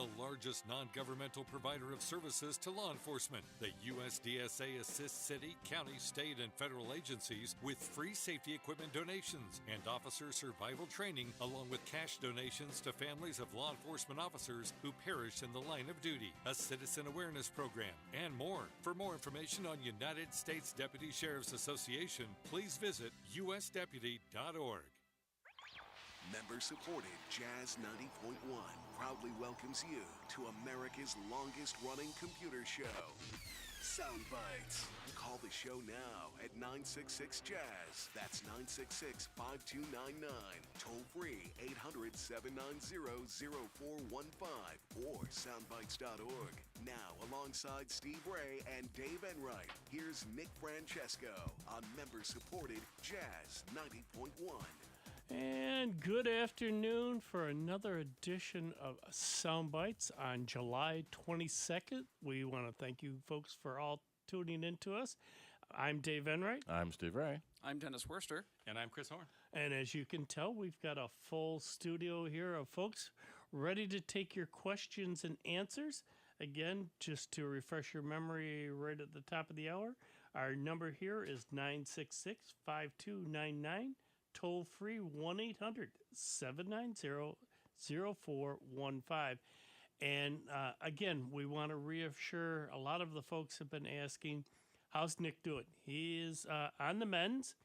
the largest non-governmental provider of services to law enforcement. The USDSA assists city, county, state, and federal agencies with free safety equipment donations and officer survival training, along with cash donations to families of law enforcement officers who perish in the line of duty, a citizen awareness program, and more. For more information on United States Deputy Sheriff's Association, please visit usdeputy.org. Member-supported Jazz 90.1 proudly welcomes you to America's longest-running computer show, Sound Bytes. Call the show now at 966-JAZZ. That's 966-5299. Toll-free 800-790-0415 or soundbytes.org. Now, alongside Steve Ray and Dave Enright, here's Nick Francesco on member-supported Jazz 90.1. And good afternoon for another edition of Soundbites on July 22nd. We want to thank you folks for all tuning in to us. I'm Dave Enright. I'm Steve Ray. I'm Dennis Worster. And I'm Chris Horn. And as you can tell, we've got a full studio here of folks ready to take your questions and answers. Again, just to refresh your memory right at the top of the hour, our number here is 966-5299. Toll free 1-800-790-0415. And again, we want to reassure a lot of the folks have been asking, how's Nick doing? He is on the mends,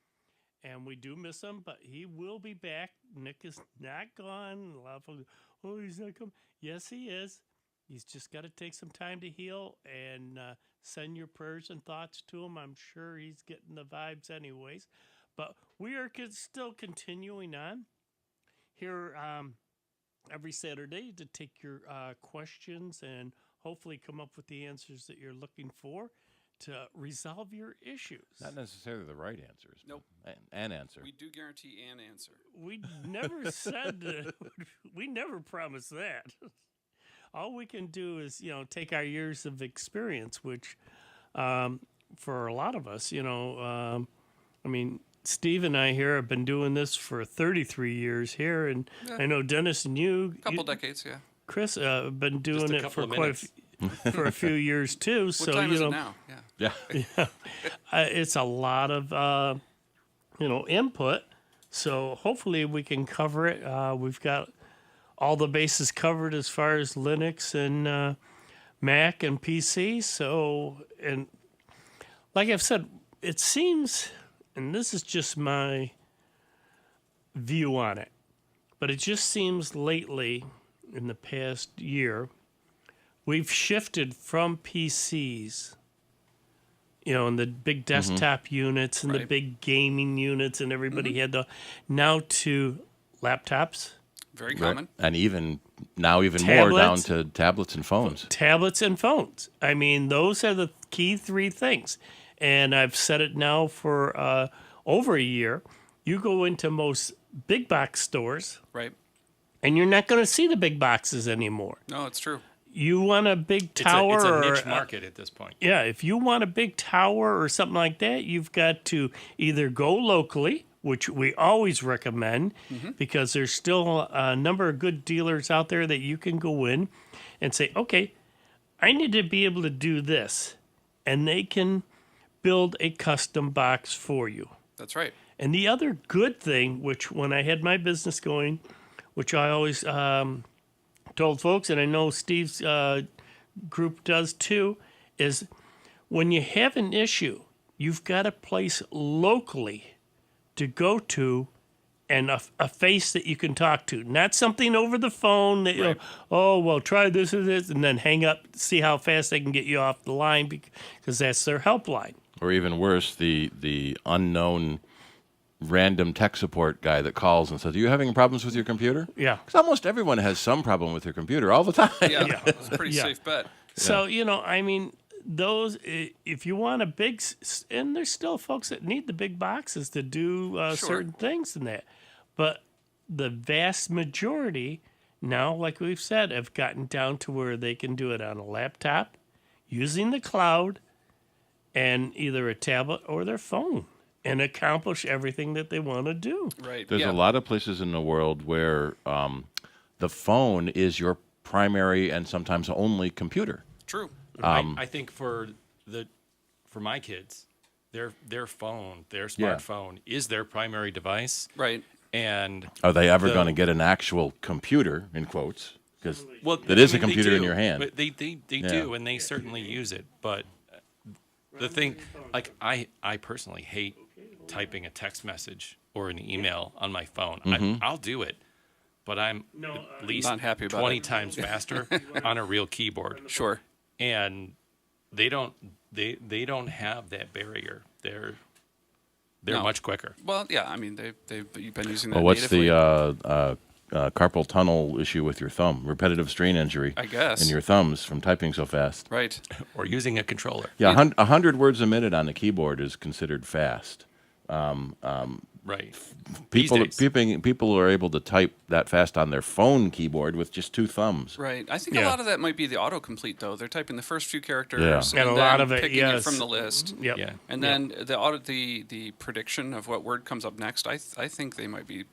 and we do miss him, but he will be back. Nick is not gone. A lot of folks, oh, he's not coming. Yes, he is. He's just got to take some time to heal and send your prayers and thoughts to him. I'm sure he's getting the vibes anyways. But we are still continuing on here every Saturday to take your questions and hopefully come up with the answers that you're looking for to resolve your issues. Not necessarily the right answers. Nope. An answer. We do guarantee an answer. We never said we never promised that. All we can do is, take our years of experience, which for a lot of us, Steve and I here have been doing this for 33 years here, and yeah. I know Dennis and you... Couple decades, yeah. Chris, been doing it for for a few years too. What time is it now? Yeah. It's a lot of input. So hopefully we can cover it. We've got all the bases covered as far as Linux and Mac and PC. So, and like I've said, it seems... And this is just my view on it, but it just seems lately, in the past year, we've shifted from PCs, and the big desktop units and the big gaming units, and everybody had now to laptops. Very common. Right. And even more down to tablets and phones. Tablets and phones. I mean, those are the key three things. And I've said it now for over a year. You go into most big box stores, right, and you're not going to see the big boxes anymore. No, it's true. You want a big tower. It's a niche market at this point. Yeah, if you want a big tower or something like that, you've got to either go locally, which we always recommend, because there's still a number of good dealers out there that you can go in and say, okay, I need to be able to do this. And they can build a custom box for you. That's right. And the other good thing, which when I had my business going, which I always told folks, and I know Steve's group does too, is when you have an issue, you've got a place locally to go to and a face that you can talk to. Not something over the phone that, try this and this, and then hang up, see how fast they can get you off the line because that's their helpline. Or even worse, the unknown random tech support guy that calls and says, are you having problems with your computer? Yeah. Because almost everyone has some problem with their computer all the time. Yeah, it's a pretty safe bet. So, those, if you want a big, and there's still folks that need the big boxes to do certain things in that. But the vast majority now, like we've said, have gotten down to where they can do it on a laptop, using the cloud, and either a tablet or their phone, and accomplish everything that they want to do. Right. There's a lot of places in the world where the phone is your primary and sometimes only computer. True. I think for my kids, their phone, their smartphone is their primary device. Right. And Are they ever going to get an actual computer, in quotes? Because that is a computer in your hand. But they do, and they certainly use it. But the thing, like I personally hate typing a text message or an email on my phone. I'll do it, but I'm at least Not happy about 20 it. times faster on a real keyboard. Sure. And they don't have that barrier. They're No. much quicker. Well, yeah. I mean, they've been using that. Well, what's natively. the carpal tunnel issue with your thumb? Repetitive strain injury. I guess. In your thumbs from typing so fast. Right. Or using a controller. Yeah, 100 words a minute on the keyboard is considered fast. Right. People These days. people are able to type that fast on their phone keyboard with just 2 thumbs. Right. I think a Yeah. lot of that might be the autocomplete, though. They're typing the first few characters Yeah. And a then lot of it, picking yes. it from the list. Yep. Yeah. And then the prediction of what word comes up next, I think they might be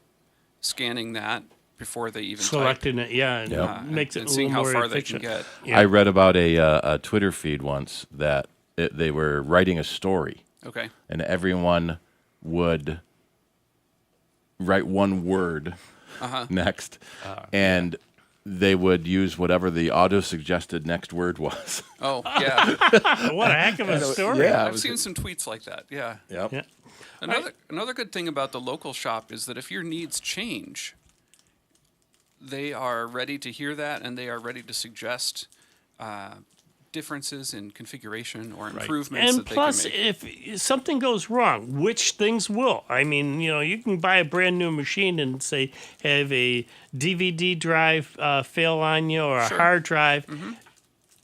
scanning that before they even Selecting it, yeah, and Yep. makes it and a seeing little how more far efficient. they can get. Yeah. I read about a Twitter feed once that they were writing a story, Okay. and everyone would write one word next, and they would use whatever the auto-suggested next word was. Oh, yeah. What a heck of a story. Yeah. I've seen some tweets like that. Yeah. Yep. Yeah. Another good thing about the local shop is that if your needs change, they are ready to hear that, and they are ready to suggest differences in configuration or improvements And that plus, they can make. if something goes wrong, which things will? I mean, you can buy a brand new machine and say have a DVD drive fail on you or a Sure. hard drive.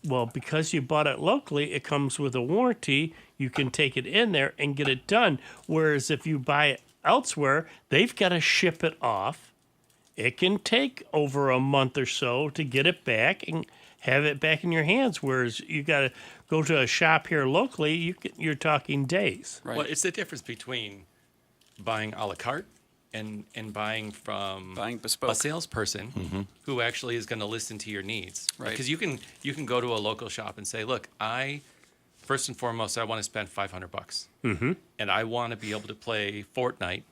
Well, because you bought it locally, it comes with a warranty. You can take it in there and get it done. Whereas if you buy it elsewhere, they've got to ship it off. It can take over a month or so to get it back and have it back in your hands. Whereas you got to go to a shop here locally, you're talking days. Right. Well, it's the difference between buying a la carte and buying from Buying bespoke. a salesperson who actually is going to listen to your needs. Right. Because you can go to a local shop and say, look, first and foremost, I want to spend $500, and I want to be able to play Fortnite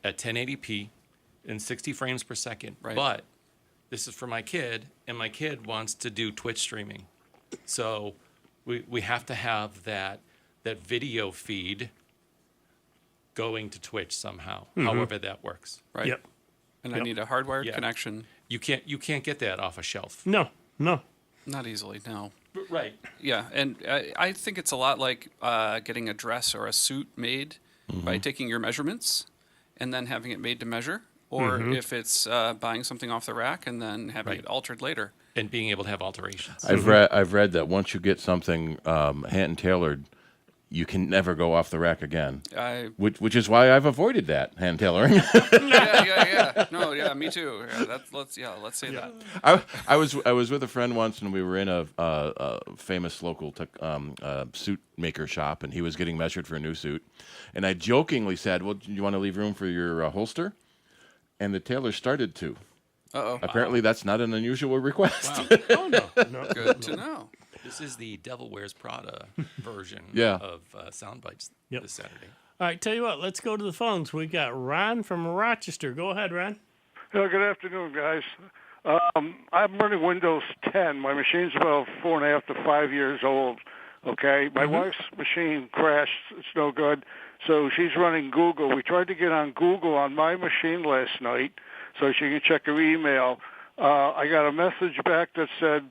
at 1080p in 60 frames per second. Right. But this is for my kid, and my kid wants to do Twitch streaming. So we have to have that video feed going to Twitch somehow, however that works. Right. Yep. And I Yep. need a hardwired Yeah. connection. You can't get that off a shelf. No. Not easily, no. Right. Yeah, and I think it's a lot like getting a dress or a suit made by taking your measurements and then having it made to measure, or if it's buying something off the rack and then having Right. it altered later. And being able to have alterations. I've read that once you get something hand tailored, you can never go off the rack again. Which is why I've avoided that hand tailoring. Yeah. No, yeah, me too. Yeah, let's say that. I was with a friend once, and we were in a famous local suit maker shop, and he was getting measured for a new suit, and I jokingly said, "Well, do you want to leave room for your holster?" And the tailor started to. Uh-oh. Apparently, that's not an unusual request. Wow. Oh, no. Good to know. This is the Devil Wears Prada version Yeah. of Sound Bytes Yep. this Saturday. All right, tell you what, let's go to the phones. We got Ron from Rochester. Go ahead, Ron. Good afternoon, guys. I'm running Windows 10. My machine's about 4.5 to 5 years old. Okay, my wife's machine crashed. It's no good. So she's running Google. We tried to get on Google on my machine last night so she can check her email. I got a message back that said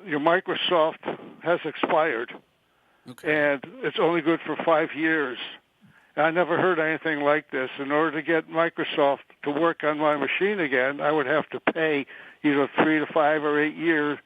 your Microsoft has expired, and it's only good for 5 years. And I never heard anything like this. In order to get Microsoft to work on my machine again, I would have to pay either 3 to 5 or 8 years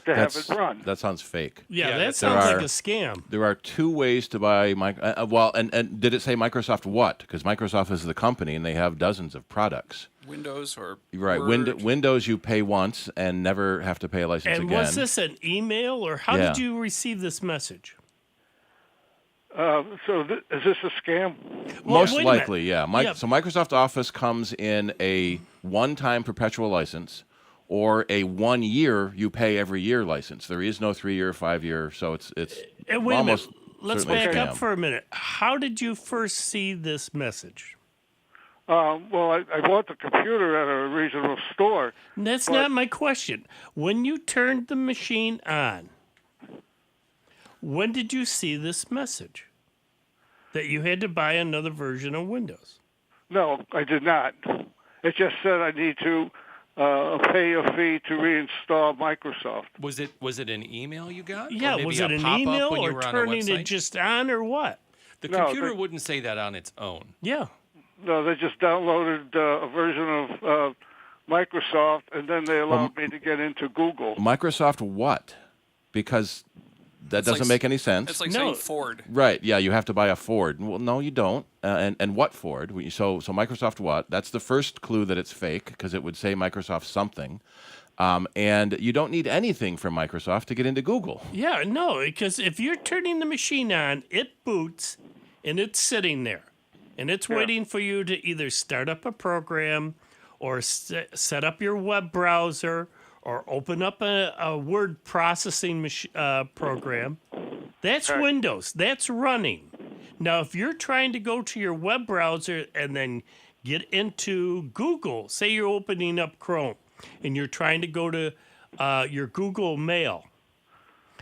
to have it run. That sounds fake. Yeah, Yeah, that there sounds like are- a scam. There are 2 ways to buy and did it say Microsoft what? Because Microsoft is the company, and they have dozens of products. Windows or Right. Word. Windows you pay once and never have to pay a license And again. was this an email, or how Yeah. did you receive this message? Is this a scam? Well, Most wait a likely, minute. yeah. Yeah. So Microsoft Office comes in a one-time perpetual license or a 1 year you pay every year license. There is no 3 year, 5 year, so it's And wait almost a minute. Let's certainly back a up scam. for a minute. How did you first see this message? Well, I bought the computer at a regional store. That's But- not my question. When you turned the machine on, when did you see this message? That you had to buy another version of Windows? No, I did not. It just said I need to pay a fee to reinstall Microsoft. Was it an email you got? Or Yeah, maybe was a it an pop-up email when you or were on a turning website? it just on or what? The No, computer they- wouldn't say that on its own. Yeah. No, they just downloaded a version of Microsoft, and then they allowed me to get into Google. Microsoft what? Because that doesn't make any sense. It's like No. saying Ford. Right? Yeah, you have to buy a Ford. Well, no, you don't. And what Ford? So Microsoft what? That's the first clue that it's fake because it would say Microsoft something. And you don't need anything from Microsoft to get into Google. Yeah, no, because if you're turning the machine on, it boots and it's sitting there. And it's waiting for you to either start up a program or set up your web browser or open up a word processing program. That's Windows. That's running. Now, if you're trying to go to your web browser and then get into Google, say you're opening up Chrome and you're trying to go to your Google Mail,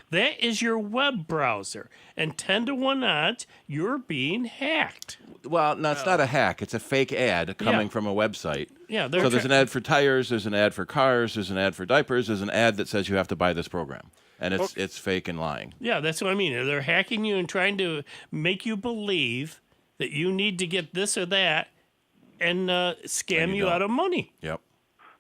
that is your web browser. And 10 to 1 odds, you're being hacked. Well, no, it's not a hack. It's a fake ad coming from a website. Yeah, So there's an ad for tires, there's an ad for cars, there's an ad for diapers, there's an ad that says you have to buy this program. And it's fake and lying. Yeah, that's what I mean. They're hacking you and trying to make you believe that you need to get this or that and scam you don't. out of money. Yep.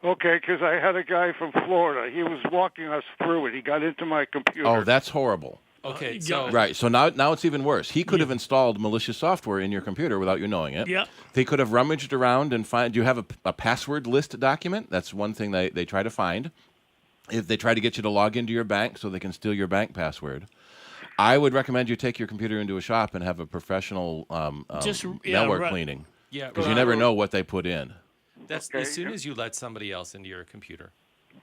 Okay, because I had a guy from Florida. He was walking us through it. He got into my computer. Oh, that's horrible. Okay, yeah. so Right. So now it's even worse. He could have installed malicious software in your computer without you knowing it. Yeah. They could have rummaged around and find. Do you have a password list document? That's one thing they try to find. If they try to get you to log into your bank so they can steal your bank password. I would recommend you take your computer into a shop and have a professional malware cleaning. yeah, Because you never know what they put in. that's Okay. as soon as you let somebody else into your computer,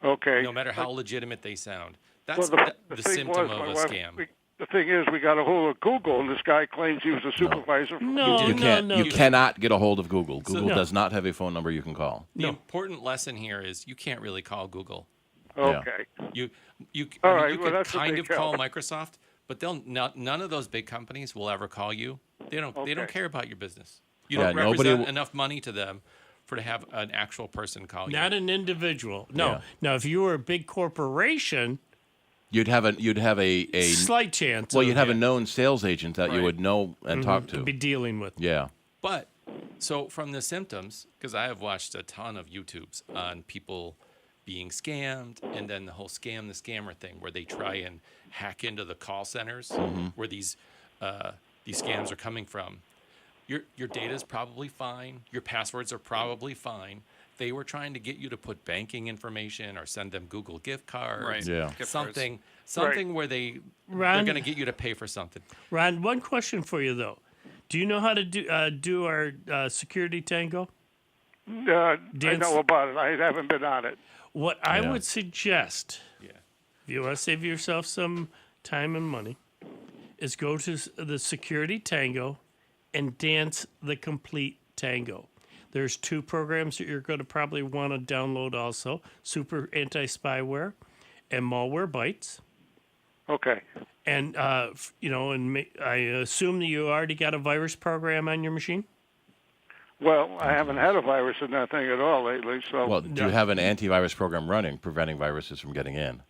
Okay. no matter how legitimate they sound. Well, That's the the thing symptom was, of my a wife- scam. the thing is, we got a hold of Google, and this guy claims he was a supervisor. For No, Google. You can't. no. You cannot get a hold of Google. Google No. does not have a phone number you can call. The important lesson here is you can't really call Google. Okay. You All I mean, right, you well, could that's a kind big of call help. Microsoft, but none of those big companies will ever call you. They don't Okay. care about your business. You Yeah, don't nobody represent will- enough money to them to have an actual person call you. Not an individual. No. Yeah. Now, if you were a big corporation, You'd have a slight chance. well, of you'd have a known sales agent that you Right. would know and talk to. be dealing with. Yeah. But so from the symptoms, because I have watched a ton of YouTubes on people being scammed, and then the whole scam the scammer thing, where they try and hack into the call centers where these scams are coming from. Your data is probably fine. Your passwords are probably fine. They were trying to get you to put banking information or send them Google gift cards. Right. Yeah. Gift cards. Something where they're Ron- going to get you to pay for something. Ron, one question for you, though. Do you know how to do our security tango? I Dance- know about it. I haven't been on it. What I Yeah. would suggest, Yeah. if you want to save yourself some time and money, is go to the security tango and dance the complete tango. There's 2 programs that you're going to probably want to download also, Super Anti-Spyware and Malware Bytes. Okay. And, I assume that you already got a virus program on your machine? Well, I haven't had a virus in that thing at all lately, so Well, do you have an antivirus program running, preventing viruses from getting in?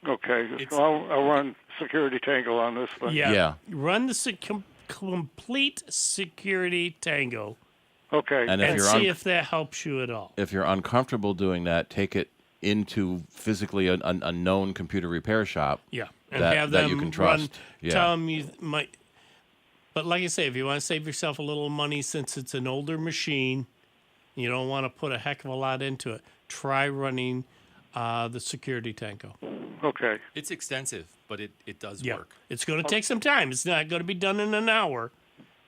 okay. I'll run Security Tango on this thing. Yeah. Yeah. Run the complete security tango Okay. And if and you're see if that helps you at all. if you're uncomfortable doing that, take it into physically a known computer repair shop. Yeah, and that- have that them you can trust. run. Yeah. Tell them you might. But like I say, if you want to save yourself a little money, since it's an older machine, you don't want to put a heck of a lot into it. Try running the security tango. Okay. It's extensive, but it does Yeah, work. it's going to take some time. It's not going to be done in an hour.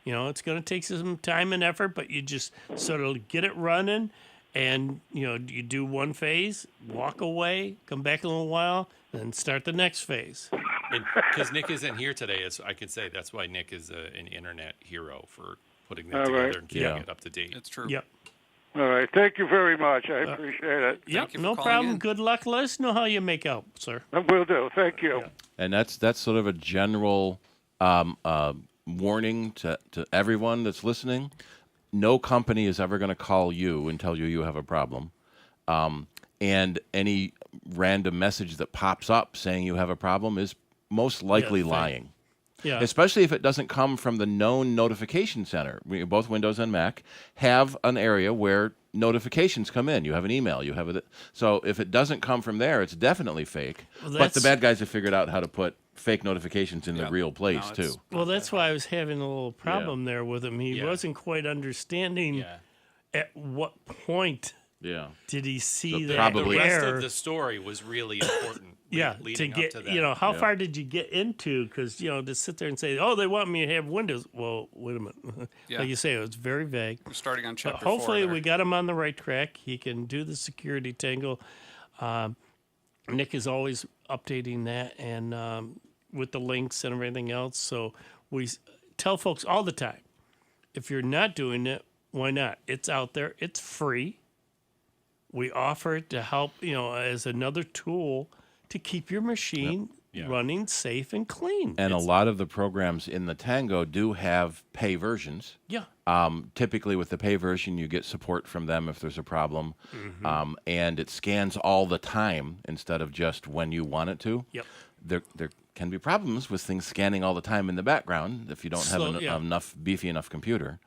It's going to take some time and effort, but you just sort of get it running And, you do one phase, walk away, come back in a little while, and start the next phase. Because Nick isn't here today, as I could say, that's why Nick is an internet hero for putting that All together right. and keeping it up to date. It's true. Yep. All right. Thank you very much. I appreciate it. Yep, you for no calling problem. in. Good luck. Let us know how you make out, sir. I will do. Thank you. And that's sort of a general warning to everyone that's listening. No company is ever going to call you and tell you have a problem. And any random message that pops up saying you have a problem is most likely fake. lying. Yeah. Especially if it doesn't come from the known notification center. Both Windows and Mac have an area where notifications come in. You have an email. So if it doesn't come from there, it's definitely fake. Well, but the that's- bad guys have figured out how to put fake notifications in the Yeah. real place No, it's- too. Well, that's why I was having a little problem there with him. He Yeah. wasn't quite understanding Yeah. at what point Yeah. did he see So that The probably- rest error. of the story was really important. Yeah, to leading get, up to that. how far did you get into? Because, to sit there and say, oh, they want me to have Windows. Well, wait a minute. Yeah. Like you say, it was very vague. We're starting on But chapter hopefully 4 there. we got him on the right track. He can do the security tangle. Nick is always updating that and with the links and everything else. So we tell folks all the time, if you're not doing it, why not? It's out there. It's free. We offer it to help, as another tool to keep your machine running safe and clean. And a lot of the programs in the Tango do have pay versions. Yeah. Typically, with the pay version, you get support from them if there's a problem, and it scans all the time instead of just when you want it to. Yep. There can be problems with things scanning all the time in the background if you don't have enough beefy enough computer.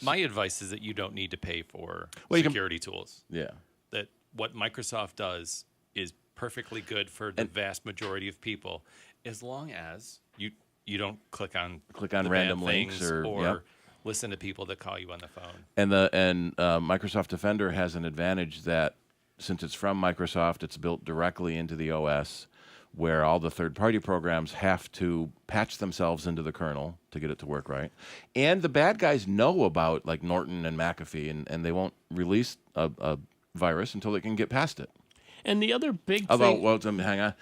My advice is that you don't need to pay for Well, you can- security tools. Yeah. That what Microsoft does is perfectly good for the vast majority of people, as long as you don't click on the random bad links things or- or yep. listen to people that call you on the phone. And Microsoft Defender has an advantage that since it's from Microsoft, it's built directly into the OS, where all the third-party programs have to patch themselves into the kernel to get it to work right. And the bad guys know about like Norton and McAfee, and they won't release a virus until they can get past it. And the other big Although, thing... well, hang on.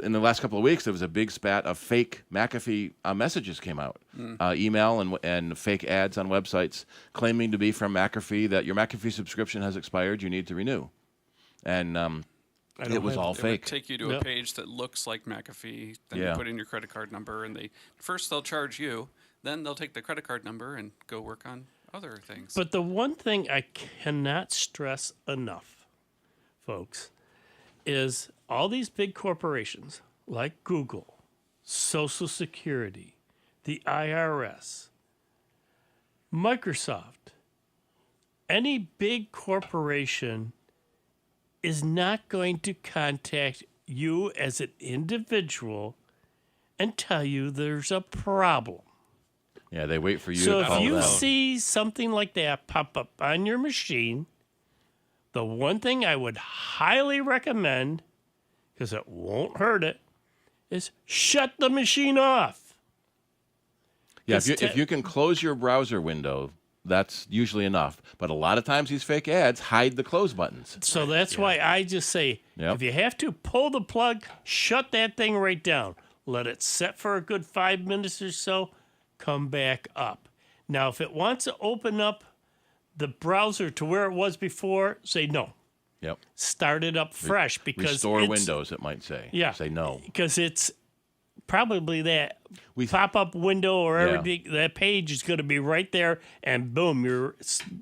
In the last couple of weeks, there was a big spat of fake McAfee messages came out, email and fake ads on websites claiming to be from McAfee, that your McAfee subscription has expired, you need to renew, and it was all It would fake. take you to Yep. a page that looks like McAfee. Then Yeah. you put in your credit card number, and they'll charge you. Then they'll take the credit card number and go work on other things. But the one thing I cannot stress enough, folks, is all these big corporations like Google, Social Security, the IRS, Microsoft, any big corporation is not going to contact you as an individual and tell you there's a problem. Yeah, they wait for you So to if call you them. see something like that pop up on your machine, the one thing I would highly recommend, because it won't hurt it, is shut the machine off. Yeah, It's if you can close your browser window, that's usually enough. But a lot of times these fake ads hide the close buttons. So that's why I just say, Yep. if you have to pull the plug, shut that thing right down. Let it set for a good 5 minutes or so, come back up. Now, if it wants to open up the browser to where it was before, say no. Yep. Start it up fresh because Restore it's, Windows, it might say. Yeah. Say no. Because it's probably that We- pop-up window or Yeah. everything, that page is going to be right there, and boom, you're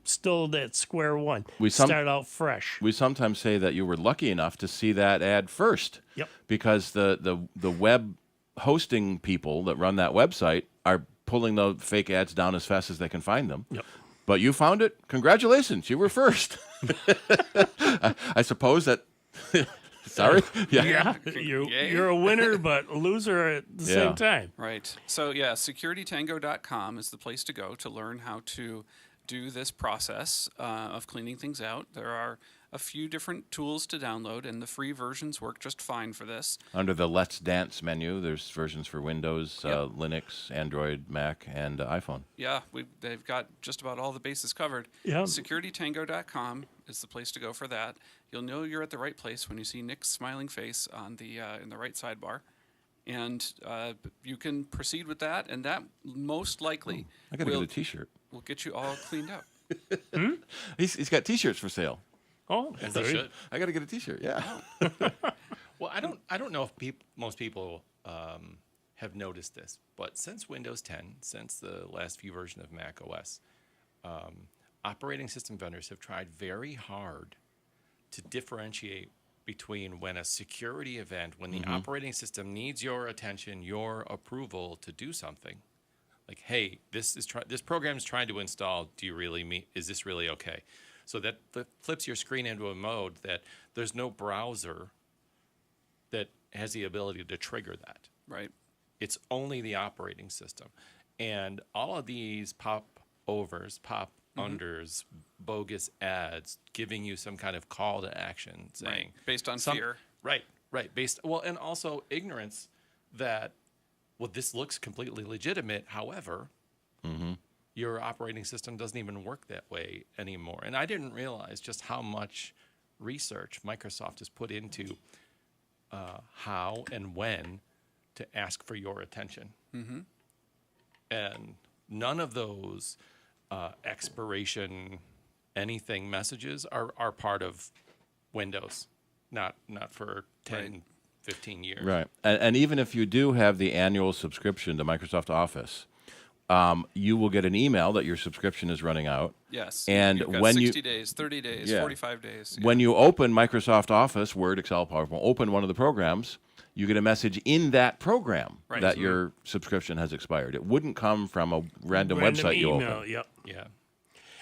still at square one. Start out fresh. We sometimes say that you were lucky enough to see that ad first. Yep. Because the web hosting people that run that website are pulling the fake ads down as fast as they can find them. Yep. But you found it. Congratulations, you were first. I suppose that. Sorry. Yeah, you're a winner, but a loser at the Yeah. same time. Right. So, yeah, securitytango.com is the place to go to learn how to do this process of cleaning things out. There are a few different tools to download, and the free versions work just fine for this. Under the Let's Dance menu, there's versions for Windows, Yep. Linux, Android, Mac, and iPhone. Yeah, they've got just about all the bases covered. Yeah. Securitytango.com is the place to go for that. You'll know you're at the right place when you see Nick's smiling face on the in the right sidebar. And you can proceed with that, and that most likely I got to get a T-shirt. Will get you all cleaned up. He's got T-shirts for sale. Oh, As they should. I got to get a T-shirt. Yeah. Well, I don't know if most people have noticed this, but since Windows 10, since the last few versions of Mac OS, operating system vendors have tried very hard to differentiate between when a security event, when the operating system needs your attention, your approval to do something, like, hey, this program is trying to install. Do you really is this really okay? So that flips your screen into a mode that there's no browser that has the ability to trigger that. Right. It's only the operating system. And all of these pop-overs, pop-unders, bogus ads giving you some kind of call to action saying... Based on fear. Right. And also ignorance that, well, this looks completely legitimate. However, your operating system doesn't even work that way anymore. And I didn't realize just how much research Microsoft has put into how and when to ask for your attention. And none of those expiration anything messages are part of Windows, not for 10, 15 years. Right. And even if you do have the annual subscription to Microsoft Office, you will get an email that your subscription is running out. Yes. And You've got when 60 days, 30 days, 45 days. When you open Microsoft Office, Word, Excel, PowerPoint, open one of the programs, you get a message in that program that your subscription has expired. It wouldn't come from a random website you email, open. Yep. Yeah.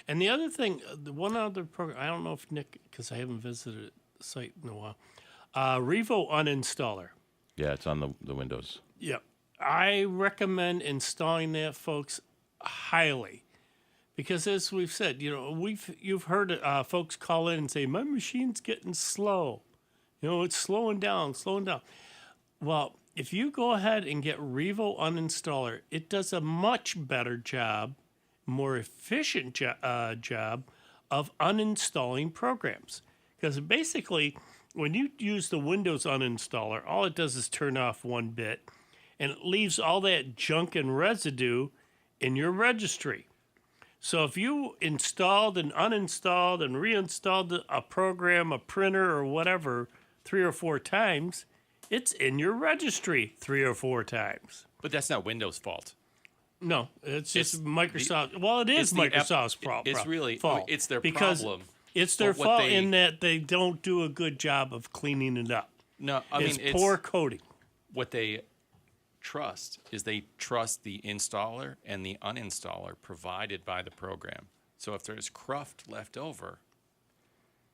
And the other thing, the one other program, I don't know if Nick, because I haven't visited the site in a while, Revo Uninstaller. Yeah, it's on the Windows. Yep. I recommend installing that, folks, highly. Because as we've said, you've heard folks call in and say, my machine's getting slow. It's slowing down. Well, if you go ahead and get Revo Uninstaller, it does a much better job, more efficient job of uninstalling programs. Because basically, when you use the Windows Uninstaller, all it does is turn off one bit, and it leaves all that junk and residue in your registry. So if you installed and uninstalled and reinstalled a program, a printer, or whatever 3 or 4 times, it's in your registry 3 or 4 times. But that's not Windows' fault. No, it's just Microsoft. It is Microsoft's problem. It's really fault. It's their because problem. It's their fault in that they don't do a good job of cleaning it up. No, it's poor coding. What they trust is they trust the installer and the uninstaller provided by the program. So if there's cruft left over,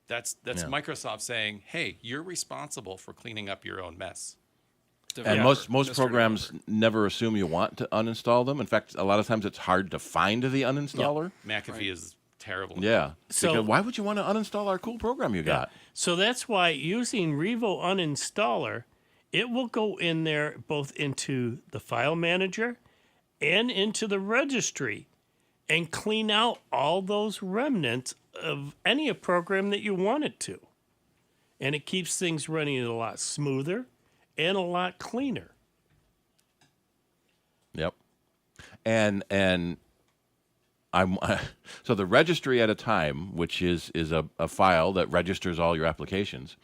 that's Microsoft saying, hey, you're responsible for cleaning up your own mess. And most programs never assume you want to uninstall them. In fact, a lot of times it's hard to find the uninstaller. Yeah. McAfee is terrible. Yeah. So because why would you want to uninstall our cool program you got? So that's why using Revo Uninstaller, it will go in there both into the file manager and into the registry and clean out all those remnants of any program that you want it to. And it keeps things running a lot smoother and a lot cleaner. Yep. And I'm so the registry at a time, which is a file that registers all your applications.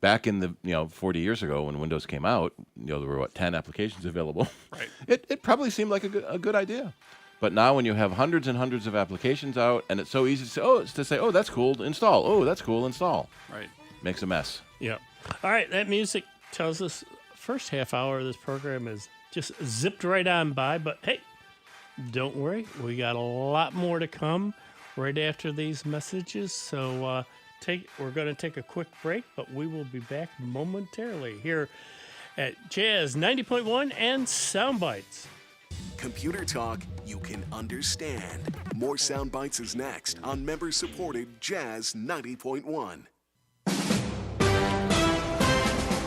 Back in the 40 years ago when Windows came out, there were 10 applications available. Right. It probably seemed like a good idea. But now when you have hundreds and hundreds of applications out, and it's so easy to say, oh, that's cool, install. Oh, that's cool, install. Right. Makes a mess. Yeah. All right, that music tells us first half hour of this program is just zipped right on by. But hey, don't worry, we got a lot more to come right after these messages. So we're going to take a quick break, but we will be back momentarily here at Jazz 90.1 and Soundbites. Computer talk you can understand. More Sound Bites is next on member-supported Jazz 90.1.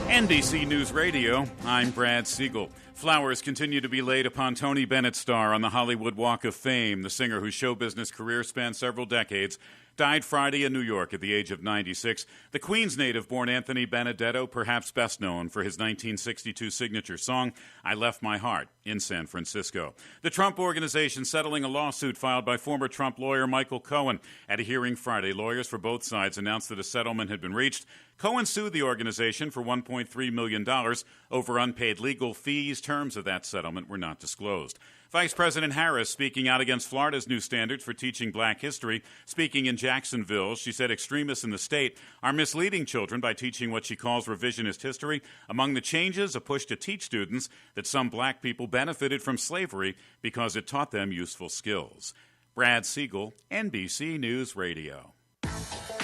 NBC News Radio, I'm Brad Siegel. Flowers continue to be laid upon Tony Bennett's star on the Hollywood Walk of Fame. The singer, whose show business career spanned several decades, died Friday in New York at the age of 96. The Queens native born Anthony Benedetto, perhaps best known for his 1962 signature song, I Left My Heart in San Francisco. The Trump Organization settling a lawsuit filed by former Trump lawyer Michael Cohen. At a hearing Friday, lawyers for both sides announced that a settlement had been reached. Cohen sued the organization for $1.3 million over unpaid legal fees. Terms of that settlement were not disclosed. Vice President Harris speaking out against Florida's new standards for teaching black history. Speaking in Jacksonville, she said extremists in the state are misleading children by teaching what she calls revisionist history. Among the changes, a push to teach students that some black people benefited from slavery because it taught them useful skills. Brad Siegel, NBC News Radio.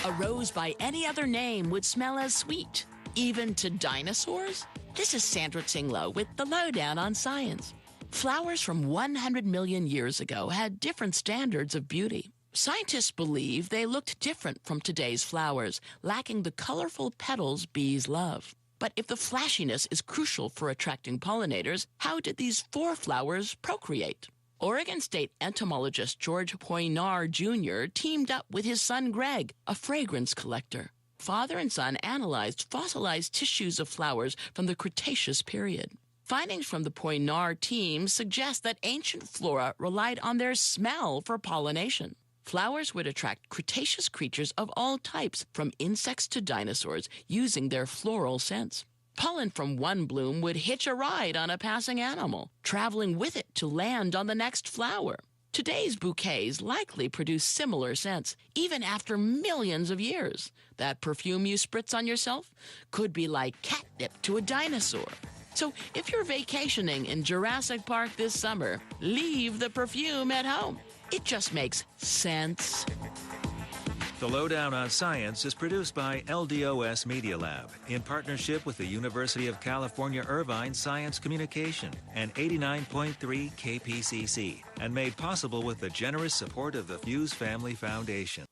A rose by any other name would smell as sweet, even to dinosaurs? This is Sandra Tinglow with the Lowdown on Science. Flowers from 100 million years ago had different standards of beauty. Scientists believe they looked different from today's flowers, lacking the colorful petals bees love. But if the flashiness is crucial for attracting pollinators, how did these 4 flowers procreate? Oregon State entomologist George Poinar Jr. teamed up with his son Greg, a fragrance collector. Father and son analyzed fossilized tissues of flowers from the Cretaceous period. Findings from the Poinar team suggest that ancient flora relied on their smell for pollination. Flowers would attract Cretaceous creatures of all types, from insects to dinosaurs, using their floral scents. Pollen from one bloom would hitch a ride on a passing animal, traveling with it to land on the next flower. Today's bouquets likely produce similar scents, even after millions of years. That perfume you spritz on yourself could be like catnip to a dinosaur. So if you're vacationing in Jurassic Park this summer, leave the perfume at home. It just makes sense. The Lowdown on Science is produced by LDOS Media Lab in partnership with the University of California Irvine Science Communication and 89.3 KPCC, and made possible with the generous support of the Fuse Family Foundation.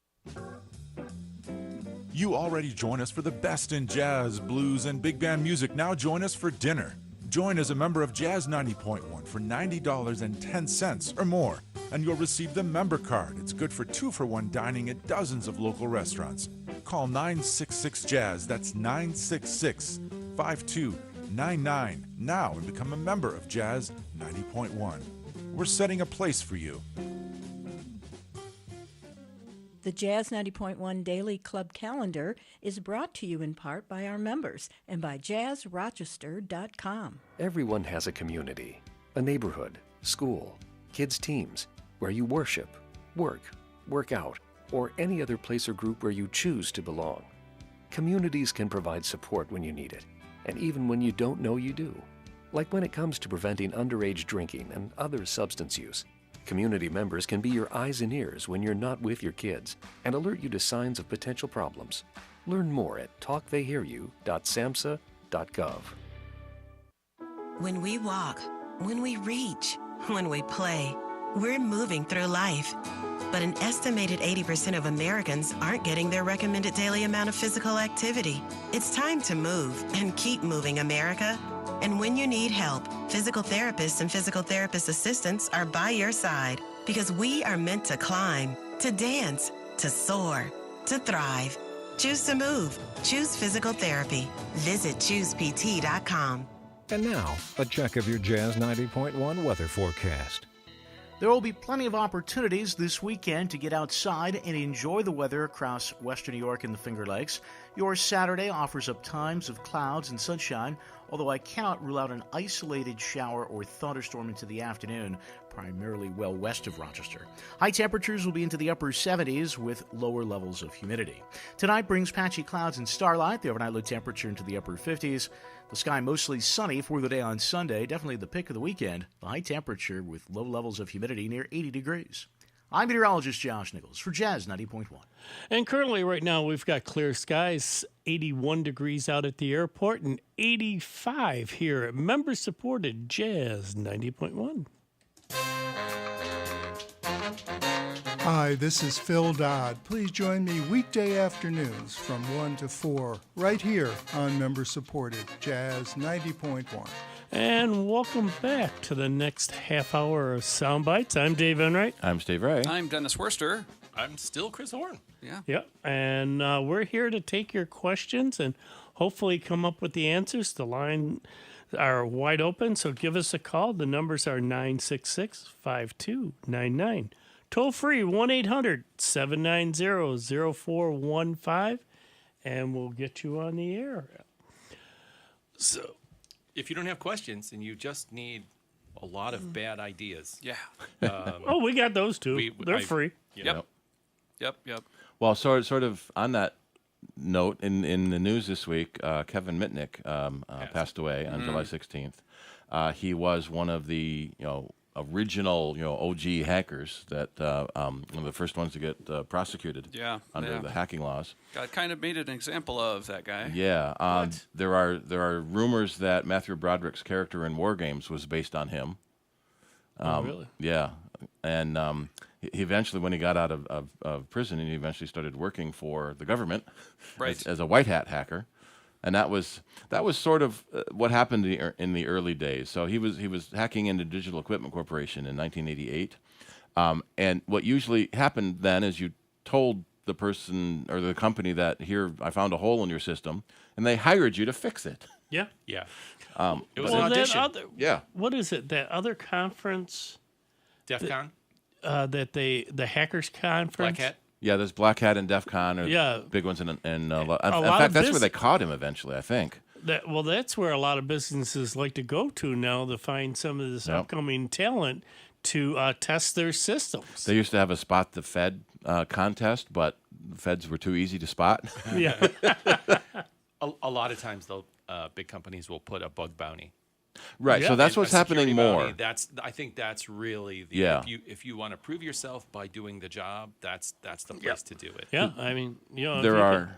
You already join us for the best in jazz, blues, and big band music. Now join us for dinner. Join as a member of Jazz 90.1 for $90.10 or more, and you'll receive the member card. It's good for 2-for-1 dining at dozens of local restaurants. Call 966-JAZZ, that's 966-5299 now and become a member of Jazz 90.1. We're setting a place for you. The Jazz 90.1 Daily Club Calendar is brought to you in part by our members and by jazzrochester.com. Everyone has a community, a neighborhood, school, kids' teams, where you worship, work out, or any other place or group where you choose to belong. Communities can provide support when you need it, and even when you don't know you do. Like when it comes to preventing underage drinking and other substance use. Community members can be your eyes and ears when you're not with your kids and alert you to signs of potential problems. Learn more at talktheyhearyou.samhsa.gov. When we walk, when we reach, when we play, we're moving through life. But an estimated 80% of Americans aren't getting their recommended daily amount of physical activity. It's time to move and keep moving, America. And when you need help, physical therapists and physical therapist assistants are by your side, because we are meant to climb, to dance, to soar, to thrive. Choose to move. Choose physical therapy. Visit ChoosePT.com. And now, a check of your Jazz 90.1 weather forecast. There will be plenty of opportunities this weekend to get outside and enjoy the weather across western New York and the Finger Lakes. Your Saturday offers up times of clouds and sunshine, although I cannot rule out an isolated shower or thunderstorm into the afternoon, primarily well west of Rochester. High temperatures will be into the upper 70s with lower levels of humidity. Tonight brings patchy clouds and starlight, the overnight low temperature into the upper 50s. The sky mostly sunny for the day on Sunday, definitely the pick of the weekend. The high temperature with low levels of humidity near 80 degrees. I'm meteorologist Josh Nichols for Jazz 90.1. And currently right now we've got clear skies, 81 degrees out at the airport and 85 here at member-supported Jazz 90.1. Hi, this is Phil Dodd. Please join me weekday afternoons from 1 to 4 right here on member-supported Jazz 90.1. And welcome back to the next half hour of Sound Bites. I'm Dave Enright. I'm Steve Ray. I'm Dennis Worster. I'm still Chris Horn. Yeah. Yep. And we're here to take your questions and hopefully come up with the answers. The line are wide open, so give us a call. The numbers are 966-5299. Toll free, 1-800-790-0415, and we'll get you on the air. So, if you don't have questions and you just need a lot of bad ideas, oh, we got those too. They're free. Yep. Well, sort of on that note, in the news this week, Kevin Mitnick passed away on July 16th. He was one of the original OG hackers that one of the first ones to get prosecuted under the hacking laws. God kind of made an example of that guy. Yeah, there are rumors that Matthew Broderick's character in War Games was based on him. Really? Yeah, and he eventually, when he got out of prison, he eventually started working for the government as a white hat hacker. And that was sort of what happened in the early days. So he was hacking into Digital Equipment Corporation in 1988, and what usually happened then is you told the person or the company that, here, I found a hole in your system, and they hired you to fix it. Yeah. Yeah. It was an audition. Yeah. What is it? That other conference? DEF CON? The hackers conference. Black Hat. Yeah, there's Black Hat and DEF CON are big ones, and in fact, that's where they caught him eventually, I think. That's where a lot of businesses like to go to now to find some of this upcoming talent to test their systems. They used to have a Spot the Fed contest, but the feds were too easy to spot. Yeah. A lot of times, though, big companies will put a bug bounty. Right, so that's what's happening more. I think that's really if you want to prove yourself by doing the job, that's the place to do it. Yeah, I mean, there are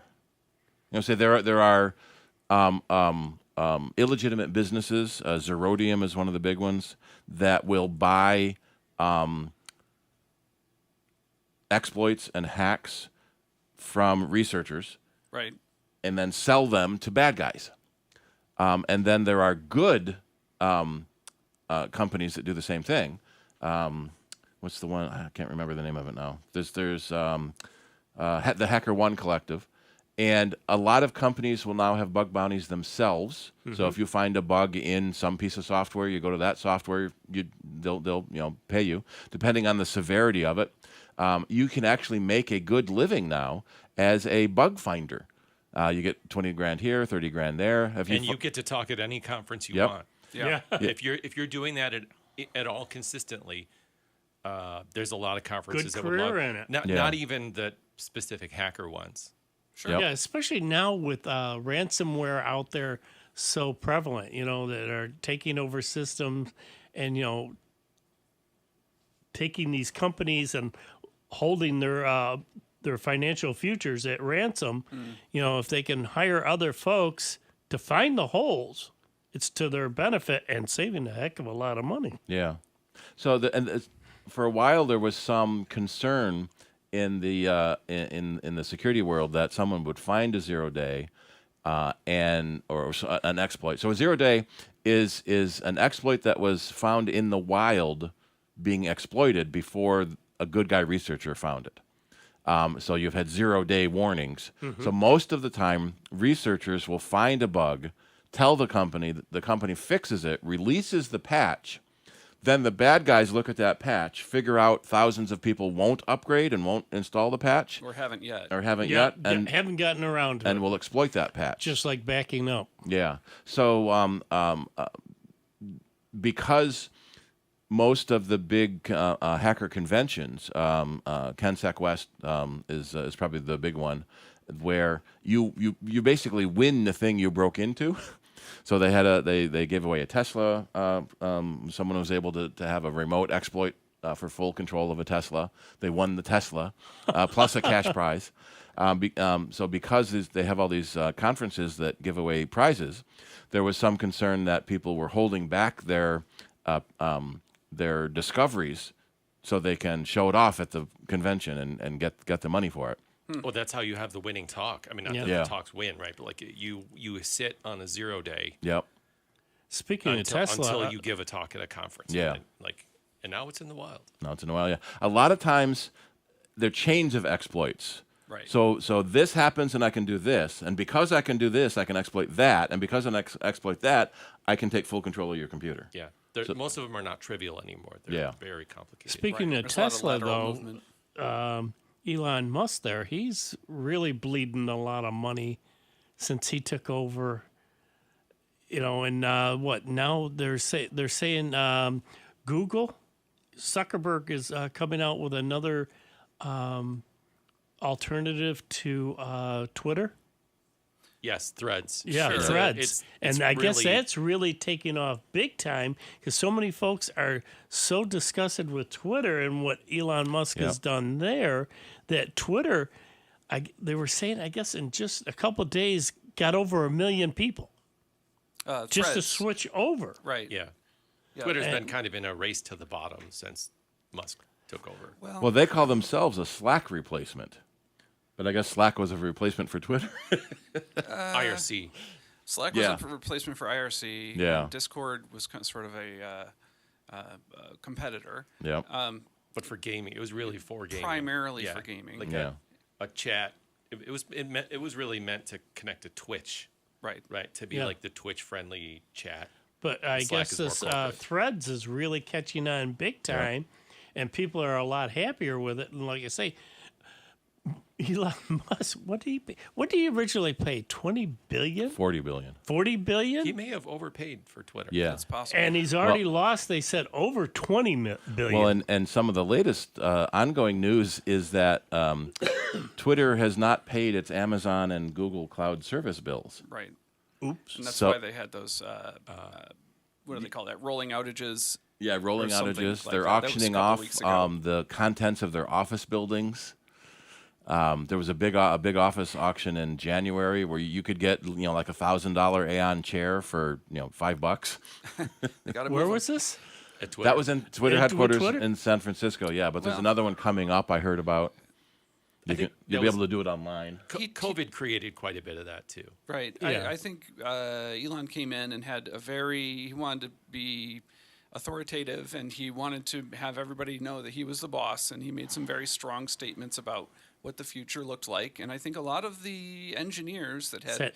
illegitimate businesses. Zerodium is one of the big ones that will buy exploits and hacks from researchers, right, and then sell them to bad guys. And then there are good companies that do the same thing. What's the one? I can't remember the name of it now. There's the HackerOne Collective, and a lot of companies will now have bug bounties themselves. Mm-hmm. So if you find a bug in some piece of software, you go to that software. They'll pay you depending on the severity of it. You can actually make a good living now as a bug finder. You get $20,000 here, $30,000 there. You get to talk at any conference you want. Yeah. If you're doing that at all consistently, there's a lot of conferences Good that would love career in it. Not even the specific hacker ones. Sure. Yep. Yeah, especially now with ransomware out there so prevalent, that are taking over systems and taking these companies and holding their financial futures at ransom. If they can hire other folks to find the holes, it's to their benefit and saving a heck of a lot of money. Yeah. So for a while there was some concern in the in the security world that someone would find a 0-day or an exploit. So a 0-day is an exploit that was found in the wild being exploited before a good guy researcher found it. So you've had 0-day warnings. Mm-hmm. So most of the time, researchers will find a bug, tell the company fixes it, releases the patch. Then the bad guys look at that patch, figure out thousands of people won't upgrade and won't install the patch. Or haven't yet. And haven't gotten around to it. And will exploit that patch. Just like backing up. Yeah. So because most of the big hacker conventions, CanSec West is probably the big one, where you basically win the thing you broke into. So they gave away a Tesla. Someone was able to have a remote exploit for full control of a Tesla. They won the Tesla plus a cash prize. So because they have all these conferences that give away prizes, there was some concern that people were holding back their discoveries so they can show it off at the convention and get the money for it. Well, that's how you have the winning talk. I mean, not that the talks win, right? But like you sit on a 0-day. Yep. Speaking of Tesla, until you give a talk at a conference. Yeah. And now it's in the wild. Now it's in the wild. Yeah. A lot of times, they're chains of exploits. Right. So this happens, and I can do this, and because I can do this, I can exploit that, and because I exploit that, I can take full control of your computer. Yeah. Most of them are not trivial anymore. They're very complicated. Speaking of Tesla, though, Elon Musk there, he's really bleeding a lot of money since he took over. And what now they're saying Google, Zuckerberg is coming out with another alternative to Twitter. Yes, Threads. Yeah, Sure. Threads. And I guess that's really taking off big time because so many folks are so disgusted with Twitter and what Elon Musk has done there that Twitter, they were saying, I guess in just a couple of days, got over 1 million people just to switch over. Right. Yeah. Twitter's been kind of in a race to the bottom since Musk took over. Well, they call themselves a Slack replacement. But I guess Slack was a replacement for Twitter. IRC. Slack was a replacement for IRC. Yeah. Discord was sort of a competitor. Yeah. But for gaming, it was really for gaming. Primarily for gaming. Like a chat. It was really meant to connect to Twitch. Right. Right. To be like the Twitch friendly chat. But I guess this Threads is really catching on big time, and people are a lot happier with it. And like I say, Elon Musk, what did he originally pay? $20 billion? $40 billion. $40 billion? He may have overpaid for Twitter. Yeah. That's possible. And he's already lost, they said, over $20 billion. Well, and some of the latest ongoing news is that Twitter has not paid its Amazon and Google Cloud service bills. Right. Oops. And that's why they had those, what do they call that, rolling outages? Yeah, rolling outages. Like They're auctioning off the contents of their office buildings. There was a big office auction in January where you could get like $1,000 Aeon chair for $5. Where was this? At Twitter. That was in Twitter headquarters in San Francisco. Yeah, but there's another one coming up. I heard about. You'll be able to do it online. COVID created quite a bit of that too. Right. Yeah. I think Elon came in and had he wanted to be authoritative, and he wanted to have everybody know that he was the boss, and he made some very strong statements about what the future looked like. And I think a lot of the engineers that had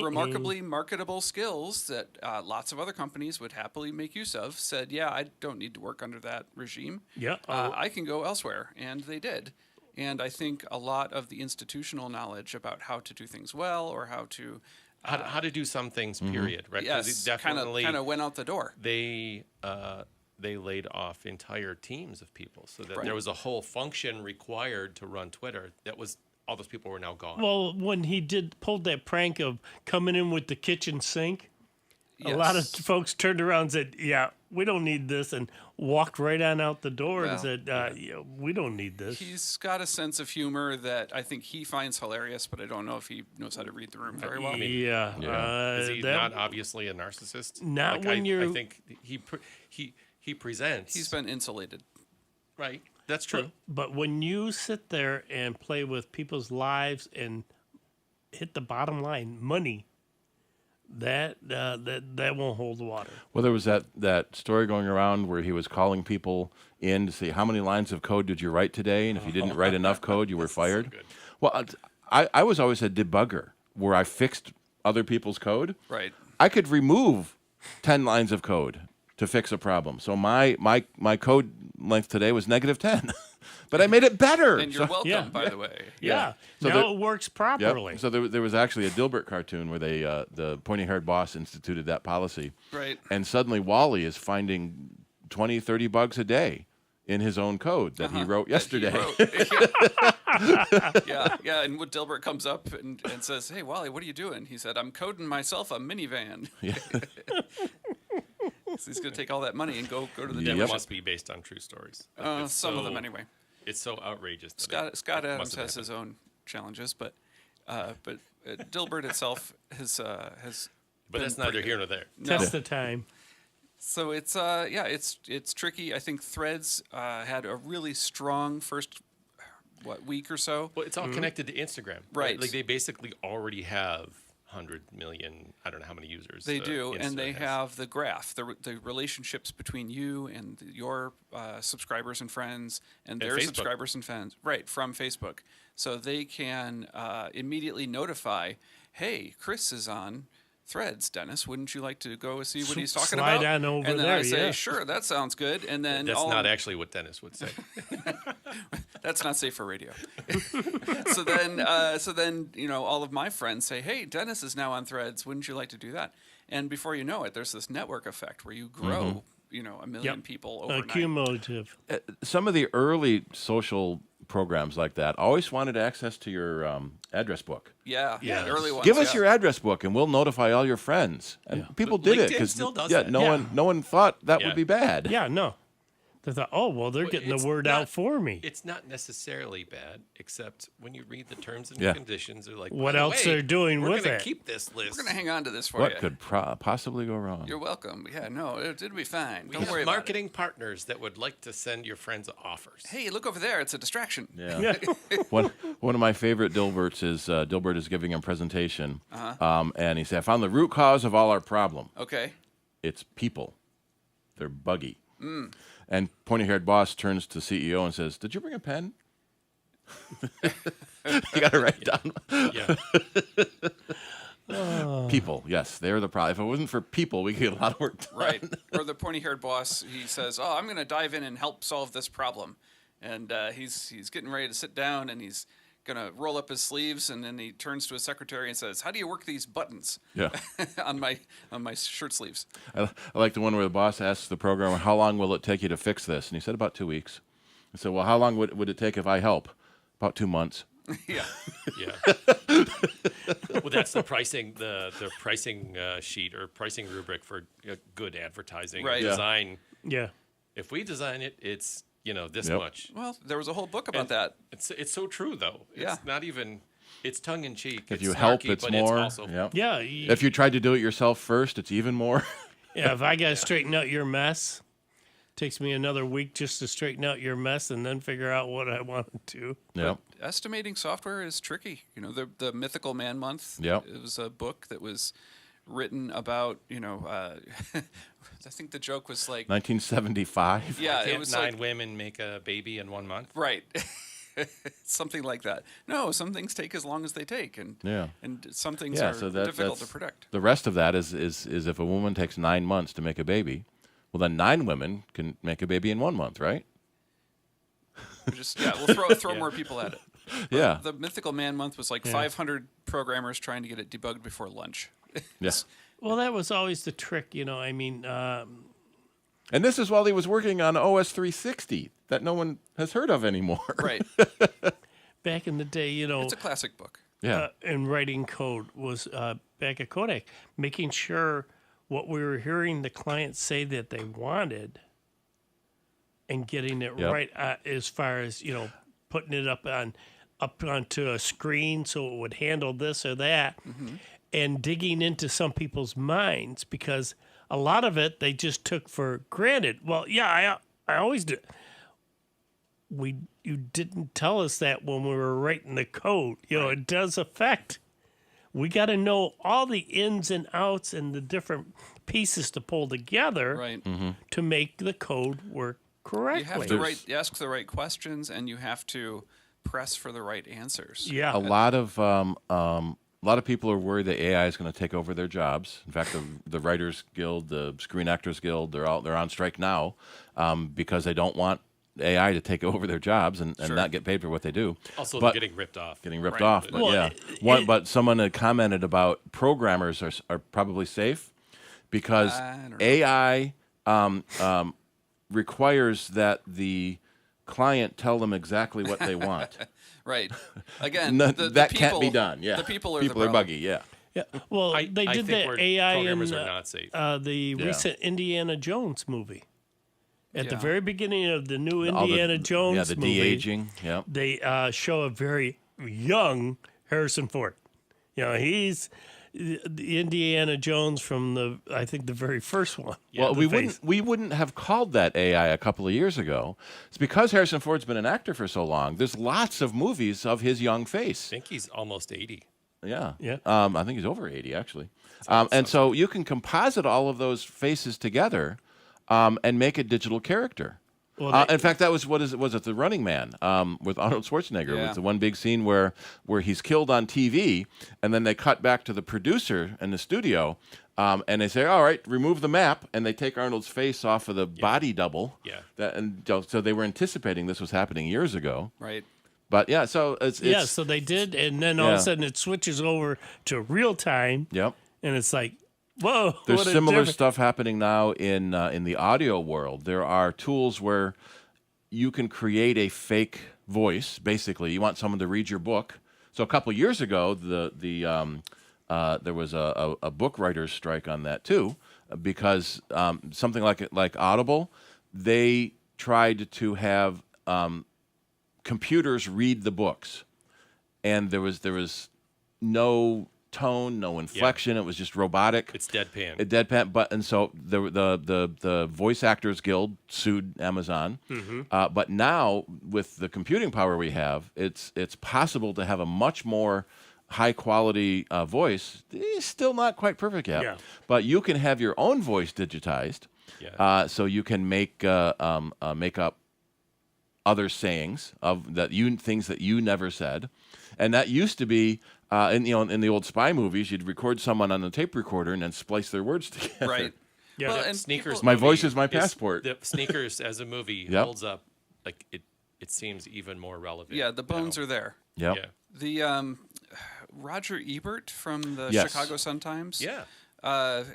remarkably marketable skills that lots of other companies would happily make use of said, yeah, I don't need to work under that regime. Yeah. I can go elsewhere. And they did. And I think a lot of the institutional knowledge about how to do things well or how to how to do some things, period, right? Yes, kind of went out the door. They laid off entire teams of people, so that there was a whole function required to run Twitter. That was all those people were now gone. Well, when he pulled that prank of coming in with the kitchen sink, a lot of folks turned around and said, "Yeah, we don't need this," and walked right on out the door and said, "We don't need this." He's got a sense of humor that I think he finds hilarious, but I don't know if he knows how to read the room very well. Is he not obviously a narcissist? Not when you're. I think he presents. He's been insulated. Right. That's true. But when you sit there and play with people's lives and hit the bottom line, money, that won't hold water. Well, there was that story going around where he was calling people in to see how many lines of code did you write today, and if you didn't write enough code, you were fired. So well, I was always a debugger where I fixed other people's code. Right. I could remove 10 lines of code to fix a problem. So my code length today was -10, but I made it better. And you're welcome, by the way. Yeah. So now it works properly. Yep. So there was actually a Dilbert cartoon where the pointy-haired boss instituted that policy. Right. And suddenly Wally is finding 20, 30 bugs a day in his own code that he wrote yesterday. Yeah. And when Dilbert comes up and says, "Hey, Wally, what are you doing?" He said, "I'm coding myself a minivan." Yeah. So he's going to take all that money and go to the dealership. It must be based on true stories. Some of them, anyway. It's so outrageous. Scott Adams has his own challenges, but Dilbert itself has. But that's neither here nor there. No. Test the time. So it's tricky. I think Threads had a really strong first week or so. Well, it's all connected to Instagram, right? Like they basically already have 100 million, I don't know how many users. They do, and they has. have the graph, the relationships between you and your subscribers and friends and their Facebook. subscribers and friends, right, from Facebook. So they can immediately notify, hey, Chris is on Threads, Dennis. Wouldn't you like to go see what he's talking Slide about? on over and then there, I say, yeah. sure, that sounds good. And then That's not actually what Dennis would say. That's not safe for radio. so then, all of my friends say, "Hey, Dennis is now on Threads. Wouldn't you like to do that?" And before you know it, there's this network effect where you grow, a million people overnight. Cumulative. Some of the early social programs like that always wanted access to your address book. Yeah, the early ones. Give us your address book, and we'll notify all your friends. And people did it because still does that. no one thought that would be bad. Yeah, no. They thought, oh, well, they're getting the word out for me. It's not necessarily bad, except when you read the terms and Yeah. conditions, they're like, What "By the else way, they're doing we're with gonna it." keep this list. We're going to hang on to this for What you. could possibly go wrong? You're welcome. Yeah, no, it'll be fine. We Don't have worry about it. marketing partners that would like to send your friends offers. Hey, look over there. It's a distraction. Yeah. one of my favorite Dilberts is Dilbert is giving a presentation, and he said, "I found the root cause of all our problem. Okay. It's people. They're buggy." And pointy-haired boss turns to CEO and says, "Did you bring a pen?" You got to write it down. Yeah. People, yes, they're the problem. If it wasn't for people, we could get a lot of work done. Right. Or the pointy-haired boss, he says, "Oh, I'm going to dive in and help solve this problem." And he's getting ready to sit down, and he's going to roll up his sleeves, and then he turns to his secretary and says, "How do you work these buttons?" Yeah. on my shirt sleeves. I like the one where the boss asks the programmer, "How long will it take you to fix this?" And he said, "About 2 weeks." I said, "Well, how long would it take if I help?" "About 2 months." Yeah. Well, that's the pricing, the pricing sheet or pricing rubric for good advertising design. Yeah. If we design it, it's this Yep. much. Well, there was a whole book about that. It's so true though. Yeah. It's not even. It's tongue in cheek. If you help, it's more. Yeah. If you tried to do it yourself first, it's even more. Yeah, if I got to straighten out your mess, takes me another week just to straighten out your mess and then figure out what I want to do. Yep. Estimating software is tricky. The Mythical Man Month. Yep. It was a book that was written about. I think the joke was like 1975. Yeah, Can't it was 9 like women make a baby in 1 month. right. Something like that. No, some things take as long as they take, and some things are difficult to predict. The rest of that is if a woman takes 9 months to make a baby, well, then 9 women can make a baby in 1 month, right? We'll throw more people at it. Yeah. The Mythical Man Month was like 500 programmers trying to get it debugged before lunch. Yes. Well, that was always the trick, And this is while he was working on OS 360 that no one has heard of anymore. Right. Back in the day, It's a classic book. Yeah. And writing code was back at Kodak, making sure what we were hearing the client say that they wanted and getting it right as far as, putting it up onto a screen so it would handle this or that. Mm-hmm. And digging into some people's minds, because a lot of it they just took for granted. Well, yeah, I always do. You didn't tell us that when we were writing the code. It does affect. We got to know all the ins and outs and the different pieces to pull together to make the code work correctly. You have to ask the right questions, and you have to press for the right answers. Yeah, A lot of people are worried that AI is going to take over their jobs. In fact, the Writers Guild, the Screen Actors Guild, they're on strike now because they don't want AI to take over their jobs and not get paid for what they do. Also, they're getting ripped off. But but someone had commented about programmers are probably safe because AI requires that the client tell them exactly what they want. Right. Again, that the people, can't be done. Yeah. The people are people the are problem. buggy. Yeah. Yeah. Well, they did that AI in programmers are not safe. The recent Indiana Jones movie. At the very beginning of the new Indiana Jones the movie, de-aging. Yeah. They show a very young Harrison Ford. He's the Indiana Jones from the very first one. Well, we wouldn't have called that AI a couple of years ago. It's because Harrison Ford's been an actor for so long. There's lots of movies of his young face. I think he's almost 80. Yeah. Yeah. I think he's over 80 actually. And so you can composite all of those faces together and make a digital character. Well, In fact, that was was it The Running Man with Arnold Schwarzenegger? It Yeah. was the one big scene where he's killed on TV, and then they cut back to the producer in the studio, and they say, "All right, remove the map," and they take Arnold's face off of the body double. Yeah. So they were anticipating this was happening years ago. Right. But yeah, so it's so they did, and then all of a sudden it switches over to real time. Yep. And it's like, whoa. There's what a similar difference. stuff happening now in the audio world. There are tools where you can create a fake voice. Basically, you want someone to read your book. So a couple years ago, there was a book writers' strike on that too, because something like Audible, they tried to have computers read the books, and there was no tone, no inflection. It was just robotic. It's deadpan. And so the Voice Actors Guild sued Amazon. But now with the computing power we have, it's possible to have a much more high quality voice. It's still not quite perfect yet. Yeah. But you can have your own voice digitized. Yeah. So you can make up other sayings things that you never said, and that used to be in the old spy movies. You'd record someone on a tape recorder and then splice their words together. Right. Yeah. Well, The and Sneakers. My movie voice is my passport. The Sneakers as a movie Yep. holds up like it seems even more relevant. Yeah, the bones now. are there. Yep. Yeah. The Roger Ebert from the Yes. Chicago Sun-Times Yeah.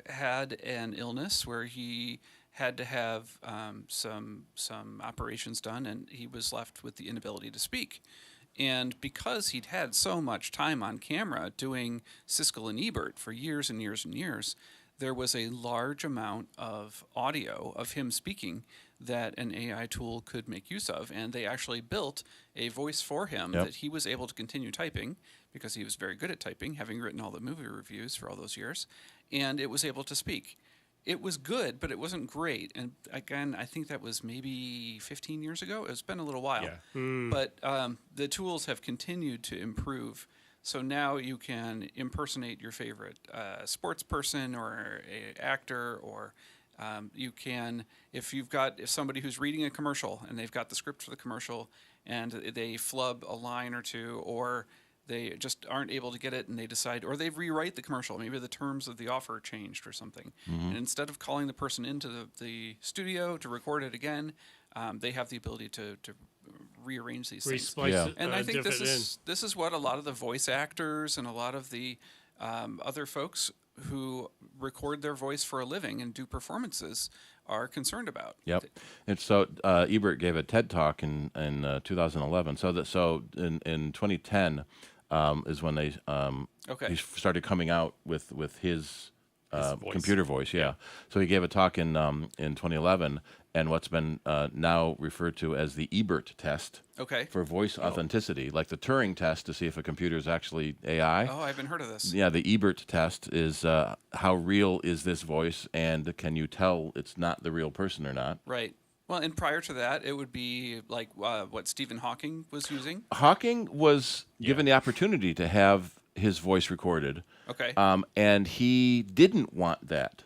had an illness where he had to have some operations done, and he was left with the inability to speak. And because he'd had so much time on camera doing Siskel and Ebert for years and years and years, there was a large amount of audio of him speaking that an AI tool could make use of. And they actually built a voice for him Yep. that he was able to continue typing because he was very good at typing, having written all the movie reviews for all those years. And it was able to speak. It was good, but it wasn't great. And again, I think that was maybe 15 years ago. It's been a little while. Yeah. But the tools have continued to improve. So now you can impersonate your favorite sports person or a actor, or you can, if somebody who's reading a commercial and they've got the script for the commercial and they flub a line or two, or they just aren't able to get it and they decide, or they rewrite the commercial. Maybe the terms of the offer changed or something. And instead of calling the person into the studio to record it again, they have the ability to rearrange these things. Resplice Yeah. it, And I think diff it this is what a lot of the voice actors and a lot of the other folks who record their voice for a living and do performances are concerned about. Yep. And so Ebert gave a TED talk in 2011. So in 2010 is when they he started coming out with his voice. computer voice. Yeah. So he gave a talk in 2011, and what's been now referred to as the Ebert test. Okay. For voice authenticity, like the Turing test to see if a computer is actually AI. Oh, I haven't heard of this. Yeah, the Ebert test is how real is this voice, and can you tell it's not the real person or not? Right. Well, and prior to that, it would be like what Stephen Hawking was using. Hawking was given the opportunity to have his voice recorded. Okay. And he didn't want that.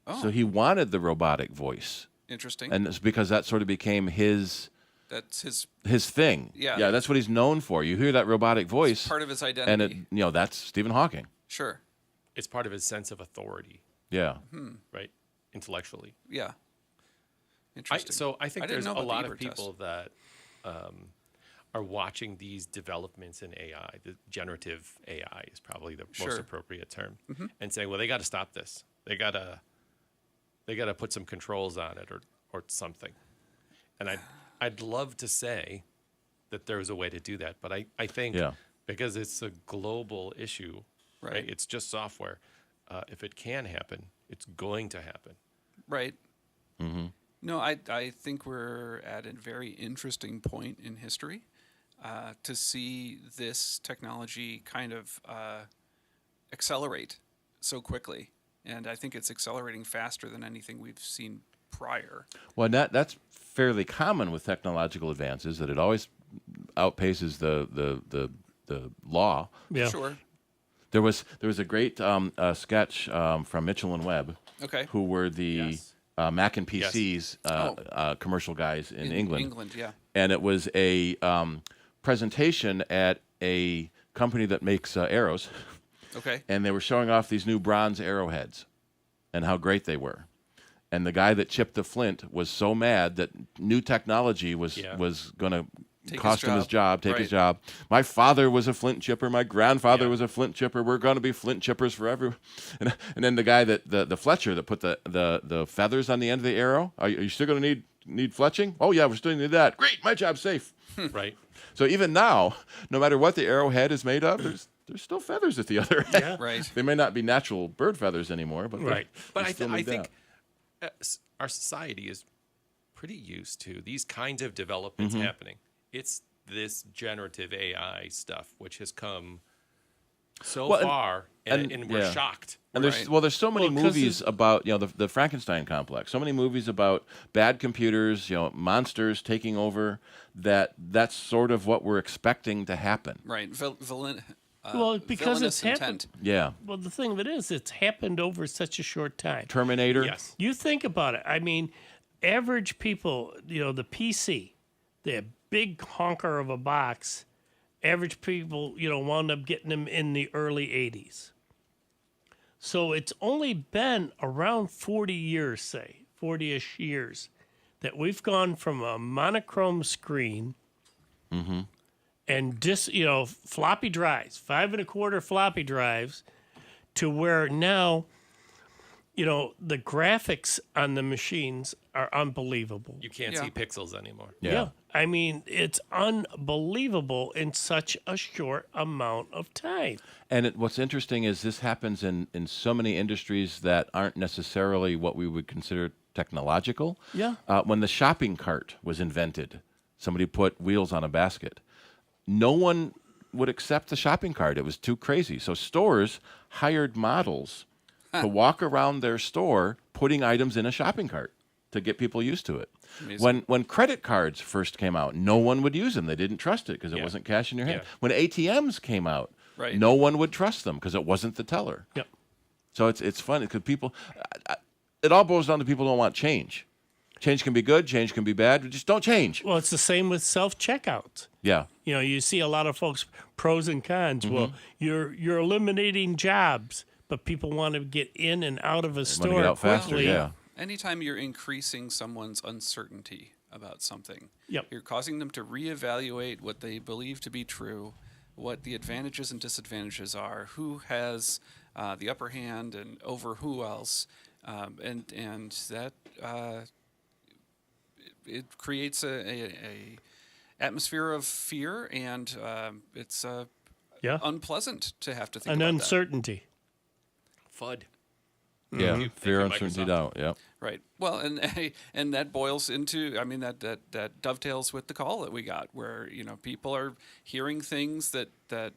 Oh. So he wanted the robotic voice. Interesting. And it's because that sort of became his That's his thing. Yeah. Yeah, that's what he's known for. You hear that robotic voice. It's part of his And identity. that's Stephen Hawking. Sure. It's part of his sense of authority. Yeah. Right. Intellectually. Yeah. Interesting. So I think I didn't there's know a about the lot of Ebert people that are watching these developments in AI. The generative AI is probably the most appropriate term, and saying, "Well, they got to stop this. They got to put some controls on it, or something." And I'd love to say that there's a way to do that, but I think because it's a global issue, right? It's just software. If it can happen, it's going to happen. Right. No, I think we're at a very interesting point in history to see this technology kind of accelerate so quickly. And I think it's accelerating faster than anything we've seen prior. Well, that's fairly common with technological advances, that it always outpaces the law. Yeah. Sure. There was a great sketch from Mitchell and Webb, who were the Mac and PC's commercial guys in England. England, yeah. And it was a presentation at a company that makes arrows. Okay. And they were showing off these new bronze arrowheads and how great they were. And the guy that chipped the flint was so mad that new technology was going to cost him his job, take his job. My father was a flint chipper. My grandfather was a flint chipper. We're going to be flint chippers forever. And then the guy that the Fletcher that put the feathers on the end of the arrow. Are you still going to need fletching? Oh yeah, we're still going to need that. Great, my job's safe. Right. So even now, no matter what the arrowhead is made of, there's still feathers at the other end. Yeah. Right. They may not be natural bird feathers anymore, but But I think our society is pretty used to these kinds of developments happening. It's this generative AI stuff which has come so far, and we're shocked. And there's so many movies about the Frankenstein complex. So many movies about bad computers, monsters taking over. That's sort of what we're expecting to happen. Right. Because it's happened. Yeah. Well, the thing of it is, it's happened over such a short time. Terminator. Yes. You think about it. I mean, average people, the PC, the big honker of a box, average people, wound up getting them in the early 80s. So it's only been around 40 years, say, 40-ish years, that we've gone from a monochrome screen and just, floppy drives, 5 1/4 floppy drives, to where now, the graphics on the machines are unbelievable. You can't see pixels anymore. Yeah. I mean, it's unbelievable in such a short amount of time. And what's interesting is this happens in so many industries that aren't necessarily what we would consider technological. Yeah. When the shopping cart was invented, somebody put wheels on a basket. No one would accept the shopping cart. It was too crazy. So stores hired models to walk around their store putting items in a shopping cart to get people used to it. Amazing. When credit cards first came out, no one would use them. They didn't trust it because it wasn't cash in your hand. When ATMs came out, no one would trust them because it wasn't the teller. Yep. So it's funny because people, it all boils down to people don't want change. Change can be good, change can be bad. Just don't change. Well, it's the same with self-checkouts. Yeah. You see a lot of folks, pros and cons. Well, you're eliminating jobs, but people want to get in and out of a store get out faster, quickly. yeah. Anytime you're increasing someone's uncertainty about something, Yep. you're causing them to reevaluate what they believe to be true, what the advantages and disadvantages are, who has the upper hand and over who else, and that it creates a atmosphere of fear, and it's unpleasant to have to think An about uncertainty. FUD. Yeah, fear, uncertainty, doubt. Yeah. Right. Well, and that boils into, that dovetails with the call that we got, where people are hearing things that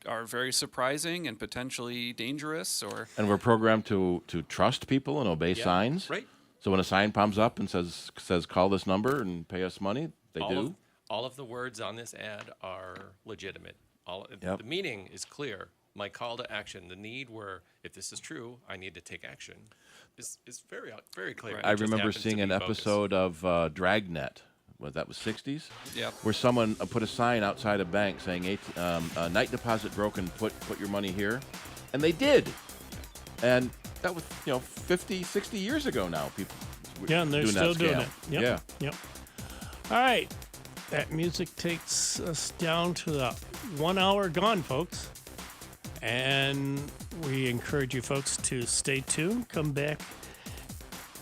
are very surprising and potentially dangerous, And we're programmed to trust people and obey signs. Right. So when a sign pops up and says call this number and pay us money, they do. All of the words on this ad are legitimate. Yep. The meaning is clear. My call to action, the need where, if this is true, I need to take action, is very, very clear. I remember seeing an episode of Dragnet. That was 60s? Yeah. Where someone put a sign outside a bank saying, night deposit broken, put your money here. And they did. And that was, 50, 60 years ago now. People and they're still doing it. Yep. Yeah. Yep. All right. That music takes us down to the 1 hour gone, folks. And we encourage you folks to stay tuned. Come back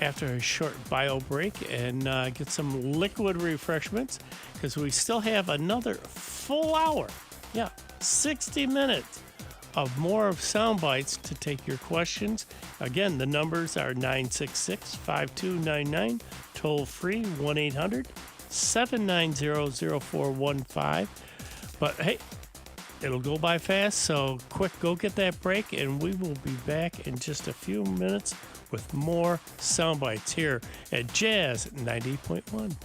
after a short bio break and get some liquid refreshments, because we still have another full hour. 60 minutes of more of Sound Bytes to take your questions. Again, the numbers are 966-5299, toll free 1-800-790-0415. But hey, it'll go by fast, so quick, go get that break, and we will be back in just a few minutes with more Sound Bytes here at Jazz 90.1.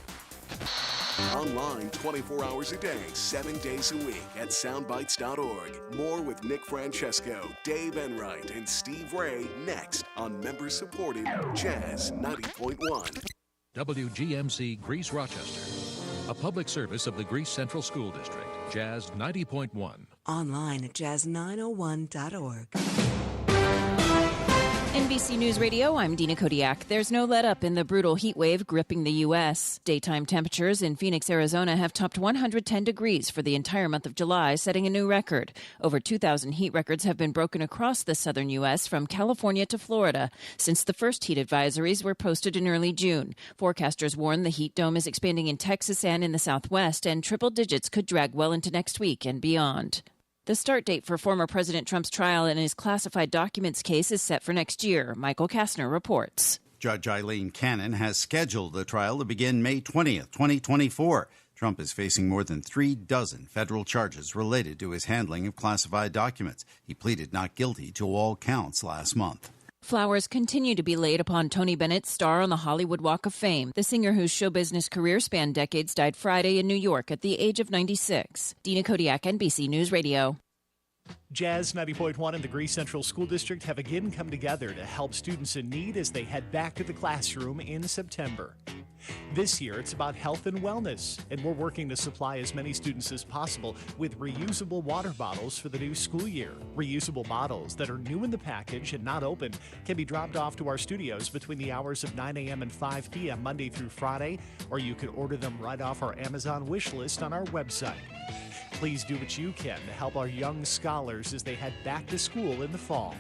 Online 24 hours a day, 7 days a week at soundbytes.org. More with Nick Francesco, Dave Enright, and Steve Ray next on member-supported Jazz 90.1. WGMC Greece Rochester, a public service of the Greece Central School District, Jazz 90.1. Online at jazz901.org. NBC News Radio, I'm Dina Kodiak. There's no let-up in the brutal heat wave gripping the U.S. Daytime temperatures in Phoenix, Arizona have topped 110 degrees for the entire month of July, setting a new record. Over 2,000 heat records have been broken across the southern U.S. from California to Florida since the first heat advisories were posted in early June. Forecasters warn the heat dome is expanding in Texas and in the Southwest, and triple digits could drag well into next week and beyond. The start date for former President Trump's trial in his classified documents case is set for next year. Michael Kastner reports. Judge Eileen Cannon has scheduled the trial to begin May 20th, 2024. Trump is facing more than 36 federal charges related to his handling of classified documents. He pleaded not guilty to all counts last month. Flowers continue to be laid upon Tony Bennett's star on the Hollywood Walk of Fame. The singer, whose show business career spanned decades, died Friday in New York at the age of 96. Dina Kodiak, NBC News Radio. Jazz 90.1 and the Greece Central School District have again come together to help students in need as they head back to the classroom in September. This year, it's about health and wellness, and we're working to supply as many students as possible with reusable water bottles for the new school year. Reusable bottles that are new in the package and not opened can be dropped off to our studios between the hours of 9 a.m. and 5 p.m. Monday through Friday, or you can order them right off our Amazon wish list on our website. Please do what you can to help our young scholars as they head back to school in the fall.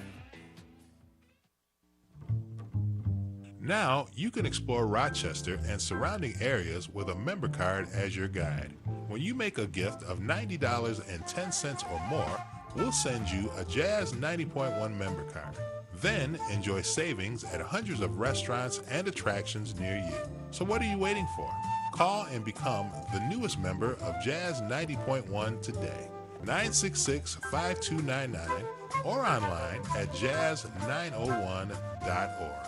Now, you can explore Rochester and surrounding areas with a member card as your guide. When you make a gift of $90.10 or more, we'll send you a Jazz 90.1 member card. Then enjoy savings at hundreds of restaurants and attractions near you. So what are you waiting for? Call and become the newest member of Jazz 90.1 today. 966-5299 or online at jazz901.org.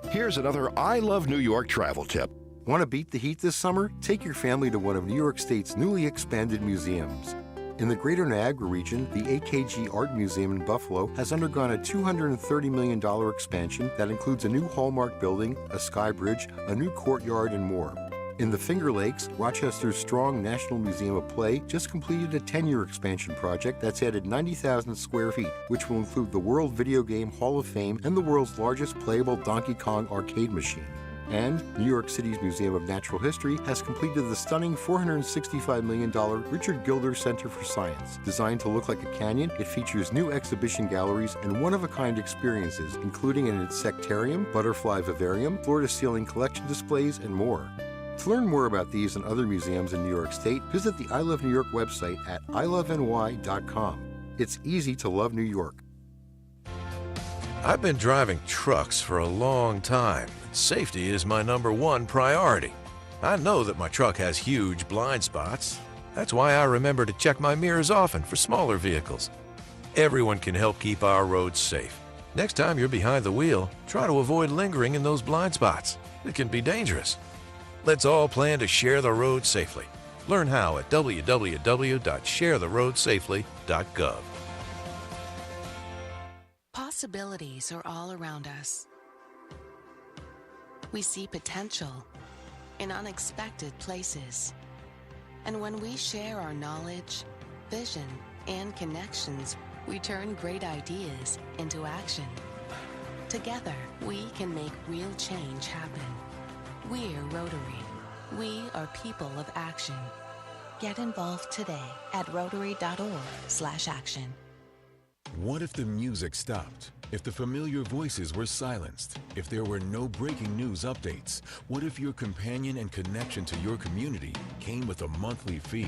Here's another I Love New York travel tip. Want to beat the heat this summer? Take your family to one of New York State's newly expanded museums. In the greater Niagara region, the AKG Art Museum in Buffalo has undergone a $230 million expansion that includes a new Hallmark building, a sky bridge, a new courtyard, and more. In the Finger Lakes, Rochester's Strong National Museum of Play just completed a 10-year expansion project that's added 90,000 square feet, which will include the World Video Game Hall of Fame and the world's largest playable Donkey Kong arcade machine. And New York City's Museum of Natural History has completed the stunning $465 million Richard Gilder Center for Science. Designed to look like a canyon, it features new exhibition galleries and one-of-a-kind experiences, including an insectarium, butterfly vivarium, floor-to-ceiling collection displays, and more. To learn more about these and other museums in New York State, visit the I Love New York website at iloveny.com. It's easy to love New York. I've been driving trucks for a long time. Safety is my #1 priority. I know that my truck has huge blind spots. That's why I remember to check my mirrors often for smaller vehicles. Everyone can help keep our roads safe. Next time you're behind the wheel, try to avoid lingering in those blind spots. It can be dangerous. Let's all plan to share the road safely. Learn how at www.sharetheroadsafely.gov. Possibilities are all around us. We see potential in unexpected places. And when we share our knowledge, vision, and connections, we turn great ideas into action. Together, we can make real change happen. We're Rotary. We are people of action. Get involved today at rotary.org/action. What if the music stopped? If the familiar voices were silenced? If there were no breaking news updates? What if your companion and connection to your community came with a monthly fee?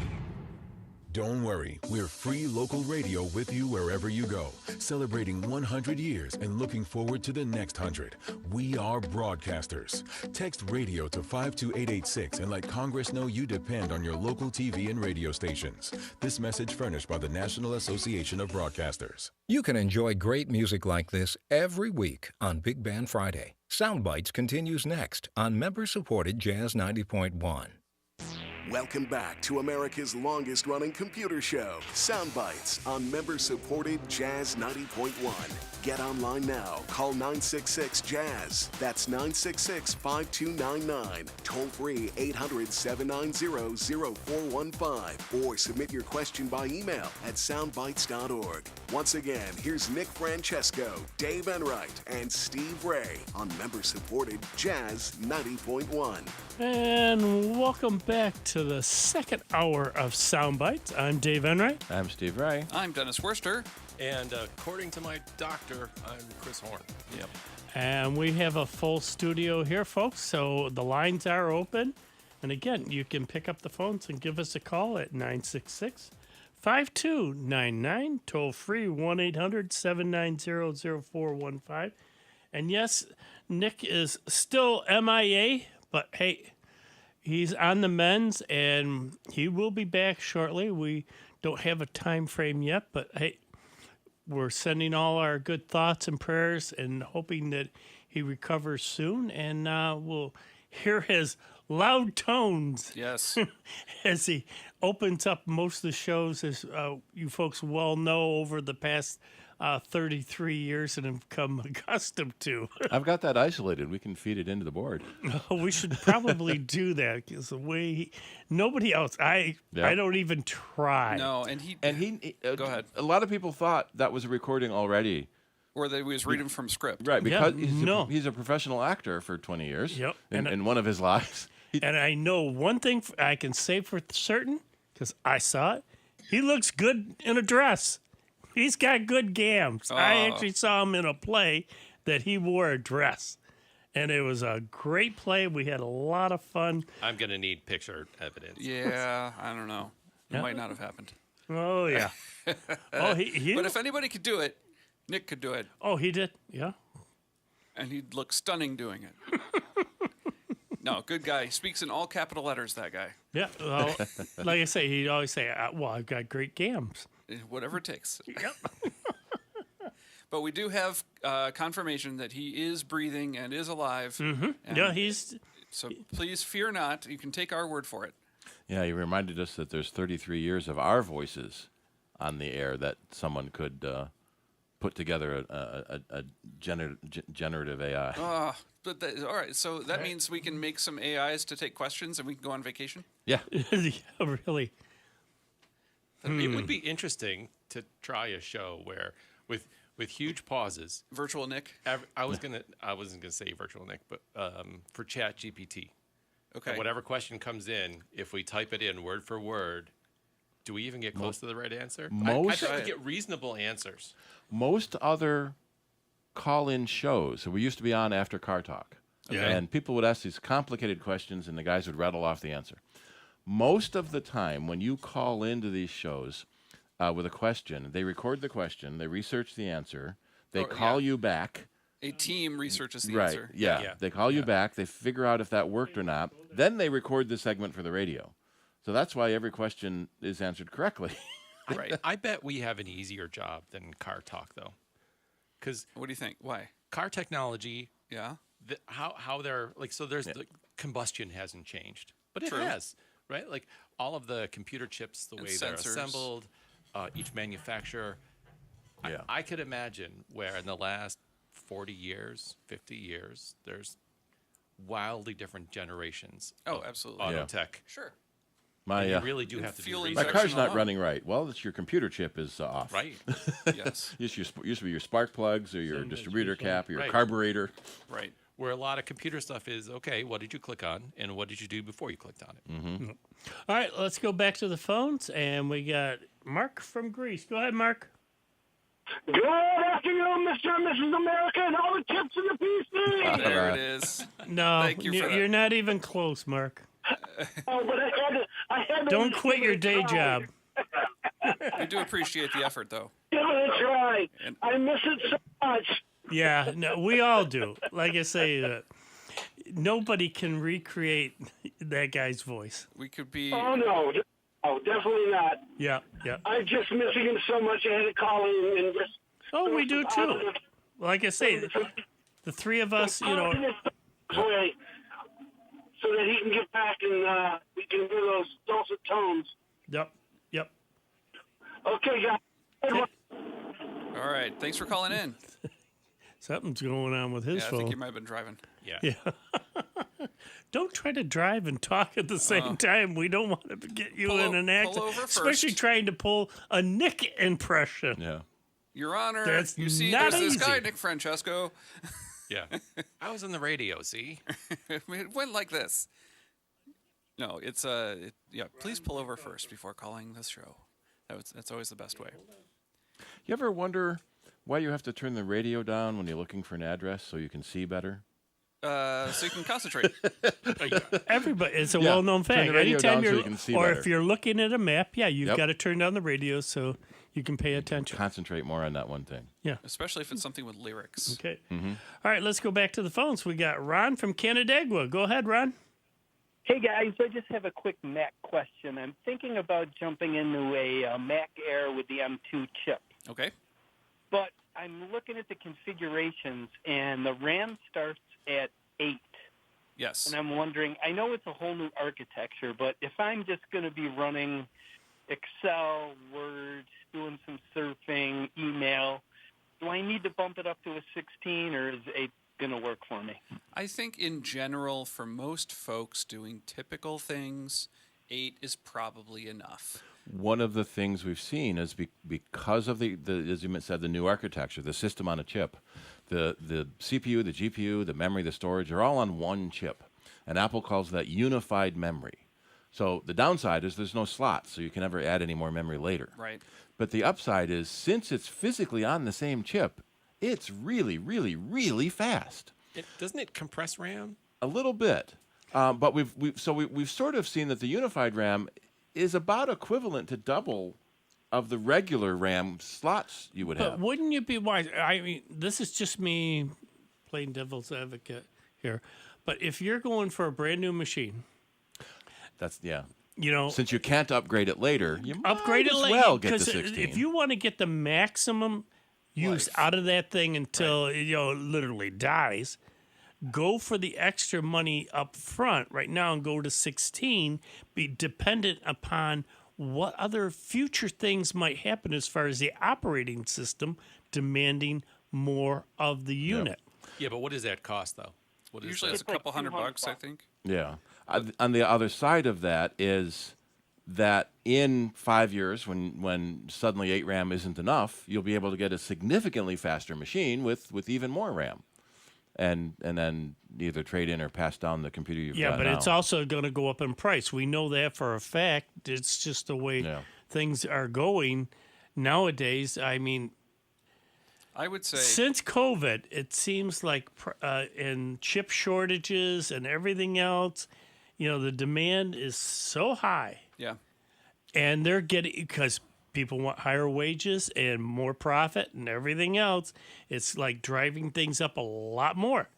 Don't worry, we're free local radio with you wherever you go, celebrating 100 years and looking forward to the next 100. We are broadcasters. Text radio to 52886 and let Congress know you depend on your local TV and radio stations. This message furnished by the National Association of Broadcasters. You can enjoy great music like this every week on Big Band Friday. Soundbites continues next on member-supported Jazz 90.1. Welcome back to America's longest-running computer show, Soundbites, on member-supported Jazz 90.1. Get online now. Call 966-JAZZ. That's 966-5299. Toll-free 800-790-0415. Or submit your question by email at soundbites.org. Once again, here's Nick Francesco, Dave Enright, and Steve Ray on member-supported Jazz 90.1. And welcome back to the second hour of Soundbites. I'm Dave Enright. I'm Steve Ray. I'm Dennis Worster. And according to my doctor, I'm Chris Horn. Yep. And we have a full studio here, folks, so the lines are open. And again, you can pick up the phones and give us a call at 966-5299, toll free 1-800-790-0415. And yes, Nick is still MIA, but hey, he's on the mends and he will be back shortly. We don't have a time frame yet, but hey, we're sending all our good thoughts and prayers and hoping that he recovers soon, and we'll hear his loud tones. Yes. As he opens up most of the shows, as you folks well know, over the past 33 years and have become accustomed to. I've got that isolated. We can feed it into the board. We should probably do that because the way nobody else, I don't even try. No, and he go ahead. A lot of people thought that was a recording already. Or that he was reading from script. Right, because he's a professional actor for 20 years. Yep. In one of his lives. And I know one thing I can say for certain, because I saw it, he looks good in a dress. He's got good gams. I actually saw him in a play that he wore a dress. And it was a great play. We had a lot of fun. I'm going to need picture evidence. Yeah, I don't know. It might not have happened. Oh, yeah. But if anybody could do it, Nick could do it. Oh, he did? Yeah. And he'd look stunning doing it. No, good guy. He speaks in all capital letters, that guy. Yeah. Well, like I say, he'd always say, well, I've got great gams. Whatever it takes. Yep. But we do have confirmation that he is breathing and is alive. Mm-hmm. Yeah, he's... So please fear not. You can take our word for it. Yeah, you reminded us that there's 33 years of our voices on the air that someone could put together a generative AI. All right, so that means we can make some AIs to take questions and we can go on vacation? Yeah. Yeah, really. It would be interesting to try a show where with huge pauses. Virtual Nick. I wasn't gonna say virtual Nick, but for Chat GPT. Okay. Whatever question comes in, if we type it in word for word, do we even get close to the right answer? I think we get reasonable answers. Most other call-in shows, so we used to be on after Car Talk, and people would ask these complicated questions, and the guys would rattle off the answer. Most of the time, when you call into these shows with a question, they record the question, they research the answer, they call you back. A team researches the right, answer. Yeah. They call you back, they figure out if that worked or not, then they record the segment for the radio. So that's why every question is answered correctly. Right. I bet we have an easier job than Car Talk, though. Because what do you think? Why? Car technology. Yeah. How they're like. So there's the combustion hasn't changed, but it True. has, right? Like all of the computer chips, the And way they're sensors. assembled, each manufacturer. Yeah. I could imagine where in the last 40 years, 50 years, there's wildly different generations. Oh, absolutely. Auto Yeah. tech. Sure. You really do have to do My research. car's not running right. Well, it's your computer chip is off. Right. Yes. used to be your spark plugs or your distributor cap or your Right. carburetor. Right. Where a lot of computer stuff is, okay, what did you click on and what did you do before you clicked on it? Mm-hmm. All right, let's go back to the phones, and we got Mark from Greece. Go ahead, Mark. Good afternoon, Mr. and Mrs. America, and all the tips in the PC. There it is. No, Thank you for that. you're not even close, Mark. Oh, but I had to Don't quit your day job. We do appreciate the effort, though. Yeah, that's right. I miss it so much. Yeah, no, we all do. Like I say, nobody can recreate that guy's voice. We could be. Oh, no. Oh, definitely not. Yeah, yeah. I'm just missing him so much. I had to call in and just. Oh, we do too. Like I say, the three of us, way, so that he can get back and we can hear those dulcet tones. Yep. Okay, guys. All right. Thanks for calling in. Something's going on with his I phone. think you might have been driving. Yeah. Don't try to drive and talk at the same time. We don't want to get you in an accident, over especially first. trying to pull a Nick impression. Yeah. Your Honor, That's you see, not there's this guy, easy. Nick Francesco. Yeah. I was on the radio, see? It went like this. No, it's yeah. Please pull over first before calling this show. That's always the best way. You ever wonder why you have to turn the radio down when you're looking for an address so you can see better? So you can concentrate. Everybody, it's a Yeah, well-known turn fact. the radio Anytime down so you're, you can see or better. if you're looking at a map, you've Yep. got to turn down the radio so you can pay attention. Concentrate more on that one thing. Yeah. Especially if it's something with lyrics. Okay. Mm-hmm. All right, let's go back to the phones. We got Ron from Canandaigua. Go ahead, Ron. Hey guys, I just have a quick Mac question. I'm thinking about jumping into a Mac Air with the M2 chip. Okay. But I'm looking at the configurations, and the RAM starts at 8. Yes. And I'm wondering, I know it's a whole new architecture, but if I'm just going to be running Excel, Word, doing some surfing, email, do I need to bump it up to a 16, or is 8 going to work for me? I think in general, for most folks doing typical things, 8 is probably enough. One of the things we've seen is because of the as you said, the new architecture, the system on a chip, the CPU, the GPU, the memory, the storage are all on one chip. And Apple calls that unified memory. So the downside is there's no slots, so you can never add any more memory later. Right. But the upside is since it's physically on the same chip, it's really, really, really fast. Doesn't it compress RAM? A little bit. But we've sort of seen that the unified RAM is about equivalent to double of the regular RAM slots you would But have. wouldn't you be wise? I mean, this is just me playing devil's advocate here. But if you're going for a brand new machine, That's yeah. You know, since you can't upgrade it later, you upgrade might it as later. well get to Because 16. if you want to get the maximum use out of that thing until it literally dies, go for the extra money up front right now and go to 16. Be dependent upon what other future things might happen as far as the operating system demanding more of the unit. Yeah, but what does that cost, though? What is Usually that? it's a couple $100, I think. Yeah. On the other side of that is that in 5 years, when suddenly 8 RAM isn't enough, you'll be able to get a significantly faster machine with even more RAM, and then either trade in or pass down the computer you've got But now. it's also going to go up in price. We know that for a fact. It's just the way things are going nowadays. I mean, I would say since COVID, it seems like in chip shortages and everything else, the demand is so high. Yeah. And they're getting, because people want higher wages and more profit and everything else, it's like driving things up a lot more.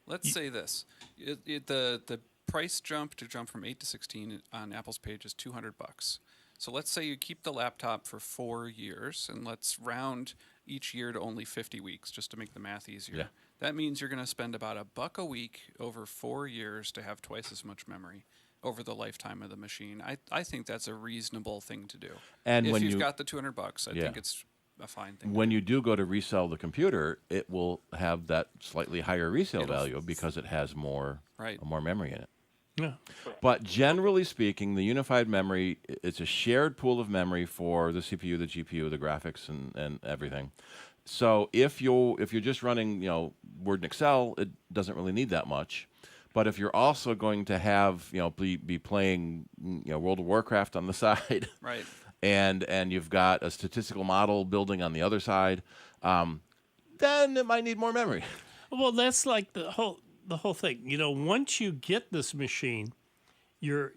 Let's say this: the price jump from 8 to 16 on Apple's page is $200. So let's say you keep the laptop for 4 years, and let's round each year to only 50 weeks, just to make the math easier. Yeah. That means you're going to spend about $1 a week over 4 years to have twice as much memory over the lifetime of the machine. I think that's a reasonable thing to do. And if when you've you- got the $200, I Yeah. think it's a fine thing. When you do go to resell the computer, it will have that slightly higher resale It'll- value because it has more memory in it. Yeah. But generally speaking, the unified memory, it's a shared pool of memory for the CPU, the GPU, the graphics, and everything. So if you're just running, Word and Excel, it doesn't really need that much. But if you're also going to have, be playing, World of Warcraft on the side, Right. and you've got a statistical model building on the other side, then it might need more memory. Well, that's like the whole thing. Once you get this machine, your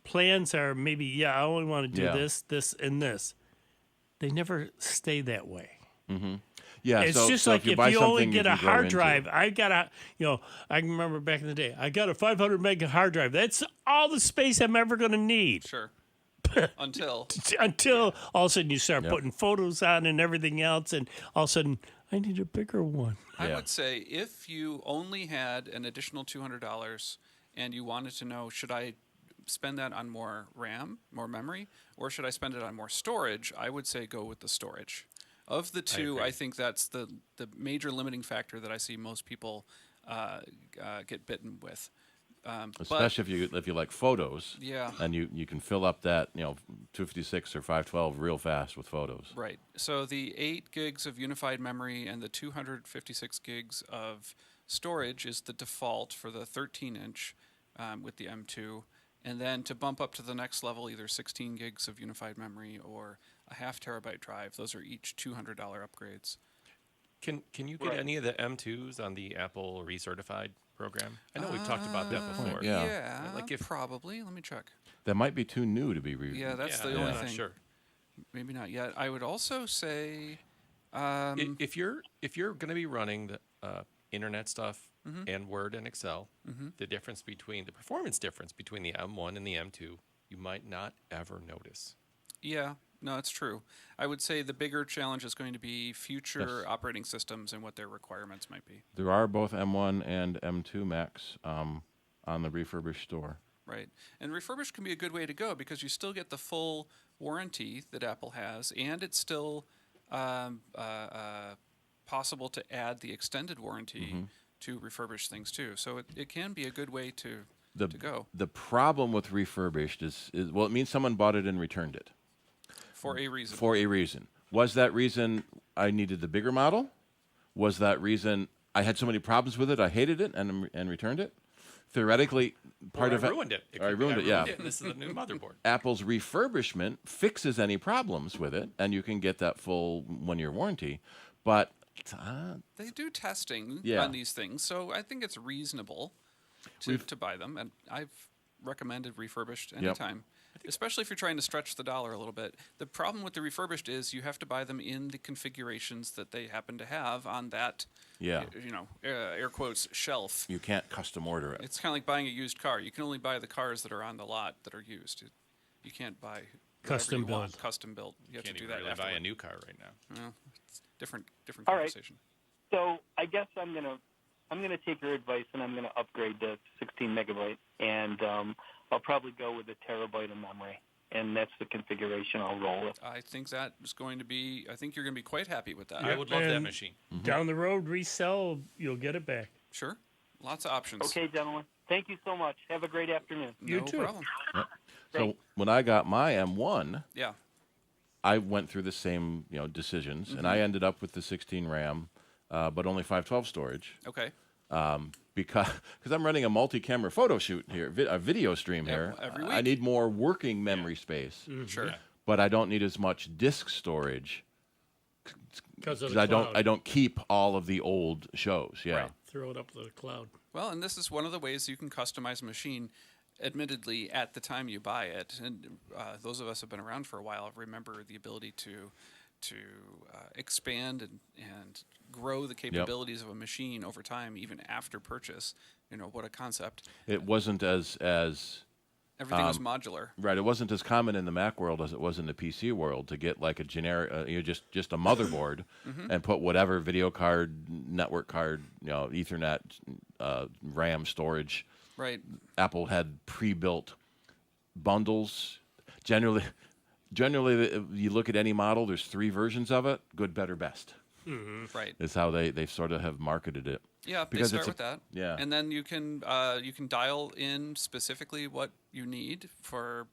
plans are maybe I only want to do this, and this. They never stay that way. Mm-hmm. Yeah, it's just so like if you only something get you a can grow hard into. drive. I got I can remember back in the day, I got a 500 meg hard drive. That's all the space I'm ever going to need. Sure. Until all of a sudden you start putting photos on and everything else, and all of a sudden I need a bigger one. I would say if you only had an additional $200 and you wanted to know, should I spend that on more RAM, more memory, or should I spend it on more storage, I would say go with the storage. Of the two, I think that's the major limiting factor that I see most people get bitten with. Especially if you like photos. Yeah. And you can fill up that 256 or 512 real fast with photos. Right. So the 8 gigs of unified memory and the 256 gigs of storage is the default for the 13-inch with the M2. And then to bump up to the next level, either 16 gigs of unified memory or a 0.5 terabyte drive. Those are each $200 upgrades. Can you get any of the M2s on the Apple recertified program? I know we've talked about that before. Yeah, probably. Let me check. That might be too new to be Yeah, that's the only thing. Sure. Maybe not yet. I would also say if you're going to be running the internet stuff and Word and Excel, the performance difference between the M1 and the M2, you might not ever notice. Yeah. No, it's true. I would say the bigger challenge is going to be future operating systems and what their requirements might be. There are both M1 and M2 Macs on the refurbished store. Right. And refurbished can be a good way to go because you still get the full warranty that Apple has, and it's still possible to add the extended warranty to refurbish things too. So it can be a good way to go. The problem with refurbished is it means someone bought it and returned it. For a reason. For a reason. Was that reason I needed the bigger model? Was that reason I had so many problems with it, I hated it and returned it? Theoretically, part of it. Ruined it. I ruined it, yeah. This is a new motherboard. Apple's refurbishment fixes any problems with it, and you can get that full 1-year warranty. But they do testing Yeah. on these things, so I think it's reasonable to buy them. And I've recommended refurbished anytime. Especially if you're trying to stretch the dollar a little bit. The problem with the refurbished is you have to buy them in the configurations that they happen to have on that, air quotes, shelf. You can't custom order it. It's kind of like buying a used car. You can only buy the cars that are on the lot that are used. You can't buy custom built. Custom built. You have to do that. Really buy a new car right now. No, it's different All conversation. Right. So I guess I'm gonna take your advice and I'm gonna upgrade to 16 megabyte and I'll probably go with a terabyte of memory, and that's the configuration I'll roll with. I think that is going to be. I think you're going to be quite happy with that. I would love that machine. Down the road, resell, you'll get it back. Sure, lots of options. Okay, gentlemen. Thank you so much. Have a great afternoon. You too. No problem. Yep. So when I got my M1, Yeah. I went through the same decisions, and I ended up with the 16 RAM, but only 512 storage. Okay. Because I'm running a multi-camera photo shoot here, a video stream here. Every week. I need more working memory space. Sure. Yeah. But I don't need as much disk storage Because I don't keep all of the old shows. Yeah. Right. Throw it up to the cloud. Well, and this is one of the ways you can customize a machine, admittedly, at the time you buy it. And those of us who have been around for a while remember the ability to expand and grow the capabilities of a machine over time, even after purchase. What a concept. It wasn't as everything was modular. Right. It wasn't as common in the Mac world as it was in the PC world to get like a generic, just a motherboard and put whatever video card, network card, Ethernet, RAM storage. Right. Apple had pre-built bundles. Generally, you look at any model, there's 3 versions of it: good, better, best. Right. Is how they sort of have marketed it. Yeah, because they start with that. Yeah. And then you can dial in specifically what you need for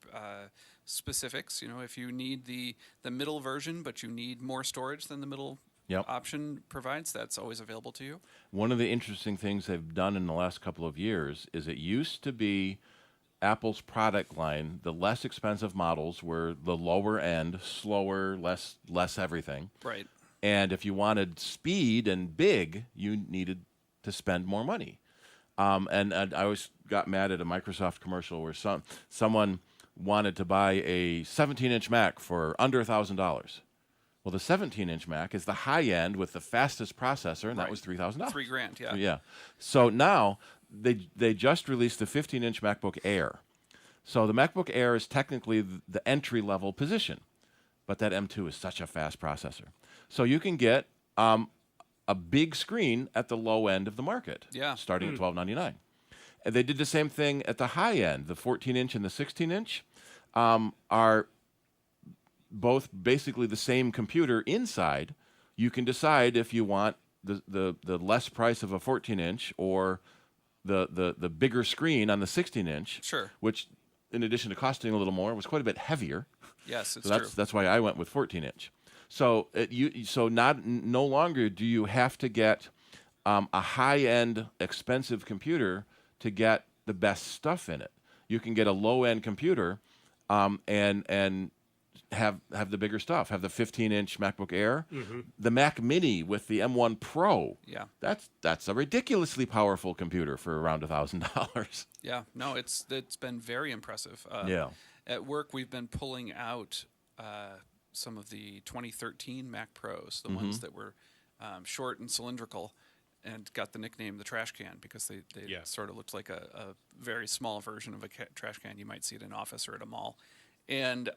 specifics. If you need the middle version, but you need more storage than the middle option provides, that's always available to you. One of the interesting things they've done in the last couple of years is it used to be Apple's product line, the less expensive models were the lower end, slower, less everything. Right. And if you wanted speed and big, you needed to spend more money. And I always got mad at a Microsoft commercial where someone wanted to buy a 17-inch Mac for under $1,000. Well, the 17-inch Mac is the high end with the fastest processor, and that was $3,000. $3,000, yeah. Yeah. So now they just released the 15-inch MacBook Air. So the MacBook Air is technically the entry-level position, but that M2 is such a fast processor. So you can get a big screen at the low end of the market, starting at $12.99. And they did the same thing at the high end. The 14-inch and the 16-inch are both basically the same computer inside. You can decide if you want the less price of a 14-inch or the bigger screen on the 16-inch. Sure. Which, in addition to costing a little more, was quite a bit heavier. Yes, it's true. That's why I went with 14-inch. So no longer do you have to get a high-end, expensive computer to get the best stuff in it. You can get a low-end computer and have the bigger stuff. Have the 15-inch MacBook Air, the Mac Mini with the M1 Pro. Yeah, that's a ridiculously powerful computer for around $1,000. Yeah, no, it's been very impressive. At work, we've been pulling out some of the 2013 Mac Pros, the ones that were short and cylindrical, and got the nickname the trash can because they sort of looked like a very small version of a trash can. You might see it in an office or at a mall. And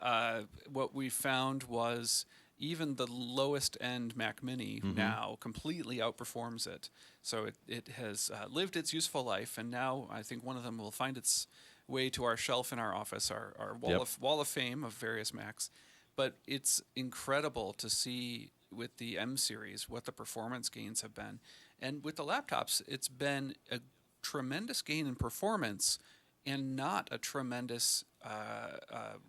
what we found was even the lowest end Mac Mini now completely outperforms it. So it has lived its useful life, and now I think one of them will find its way to our shelf in our office, our wall of fame of various Macs. But it's incredible to see with the M series what the performance gains have been. And with the laptops, it's been a tremendous gain in performance and not a tremendous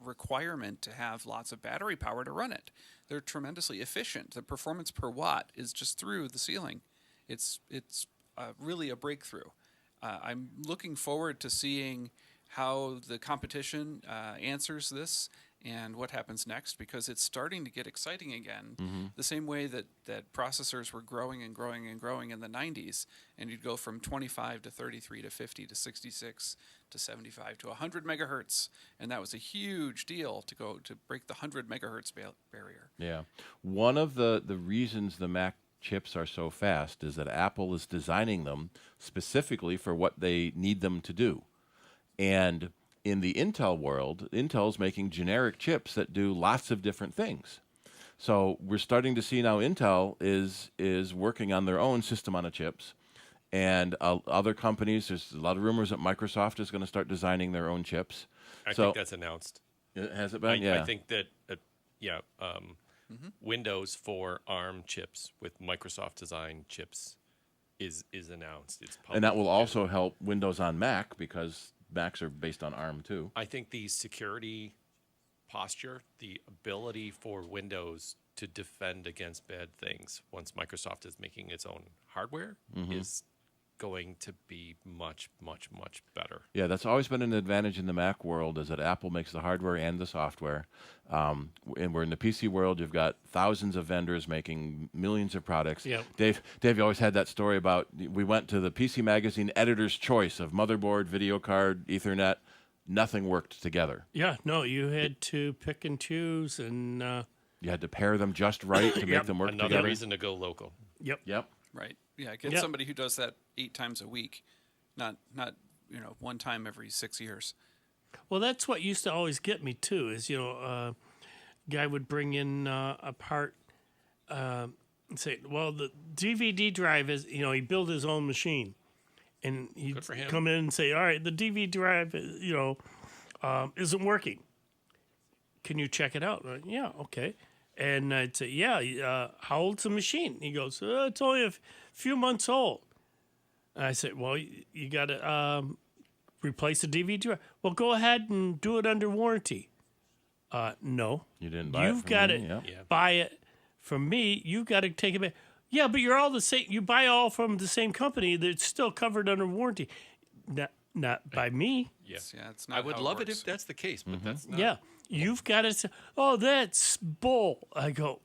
requirement to have lots of battery power to run it. They're tremendously efficient. The performance per watt is just through the ceiling. It's really a breakthrough. I'm looking forward to seeing how the competition answers this and what happens next, because it's starting to get exciting again, the same way that processors were growing and growing and growing in the 90s, and you'd go from 25 to 33 to 50 to 66 to 75 to 100 megahertz, and that was a huge deal to break the 100 megahertz barrier. Yeah. One of the reasons the Mac chips are so fast is that Apple is designing them specifically for what they need them to do. And in the Intel world, Intel's making generic chips that do lots of different things. So we're starting to see now Intel is working on their own system on a chips, and other companies. There's a lot of rumors that Microsoft is going to start designing their own chips. I think that's announced. Has it been? Yeah. I think that Windows for ARM chips with Microsoft design chips is announced. It's public. And that will also help Windows on Mac because Macs are based on ARM too. I think the security posture, the ability for Windows to defend against bad things once Microsoft is making its own hardware is going to be much, much, much better. Yeah, that's always been an advantage in the Mac world, is that Apple makes the hardware and the software. And we're in the PC world, you've got thousands of vendors making millions of products. Yep. Dave, you always had that story about, we went to the PC Magazine editor's choice of motherboard, video card, Ethernet. Nothing worked together. Yeah, no, you had to pick and choose, and you had to pair them just right to make them work together. Another reason to go local. Yep. Right. Yeah, get somebody who does that 8 times a week, not one time every 6 years. Well, that's what used to always get me too. Is guy would bring in a part, and say, well, the DVD drive is, he built his own machine, and he'd come in and say, all right, the DVD drive, isn't working. Can you check it out? Like, yeah, okay. And I'd say, how old's the machine? He goes, it's only a few months old. And I said, well, you got to replace the DVD drive. Well, go ahead and do it under warranty. No. You didn't buy it from me. You've got to buy it from me. You've got to take it back. Yeah, but you're all the same. You buy all from the same company. That's still covered under warranty. Not by me. Yes. Yeah, it's not. I would love it if that's the case, but that's not. Yeah. You've got to say, oh, that's bull. I go,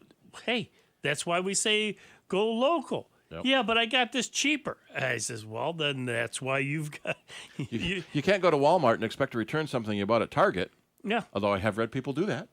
hey, that's why we say go local. Yep. Yeah, but I got this cheaper. I says, well, then that's why you've got... you can't go to Walmart and expect to return something you bought at Target. Yeah. Although I have read people do that.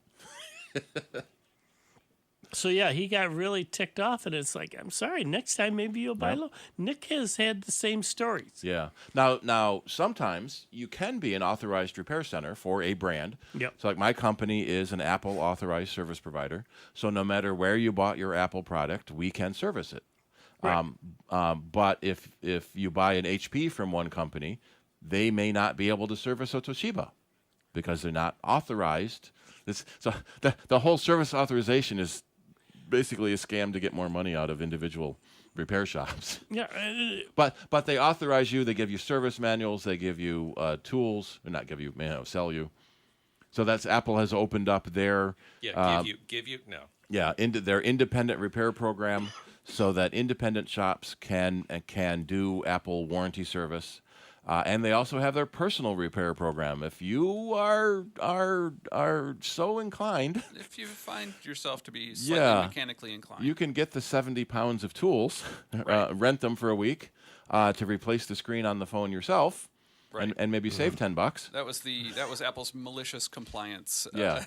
So, yeah, he got really ticked off, and it's like, I'm sorry, next time maybe you'll buy low. Nick has had the same stories. Yeah. Now, sometimes you can be an authorized repair center for a brand. Yep. So, like, my company is an Apple authorized service provider. So no matter where you bought your Apple product, we can service it. Right. But if you buy an HP from one company, they may not be able to service a Toshiba because they're not authorized. So the whole service authorization is basically a scam to get more money out of individual repair shops. Yeah. But they authorize you. They give you service manuals. They give you tools. Or not give you, sell you. So that's Apple has opened up their give you no. Yeah, into their independent repair program, so that independent shops can do Apple warranty service, and they also have their personal repair program. If you are so inclined, if you find yourself to be slightly mechanically inclined, you can get the 70 pounds of tools, rent them for a week, to replace the screen on the phone yourself. Right. And maybe save $10. That was Apple's malicious compliance. Yeah.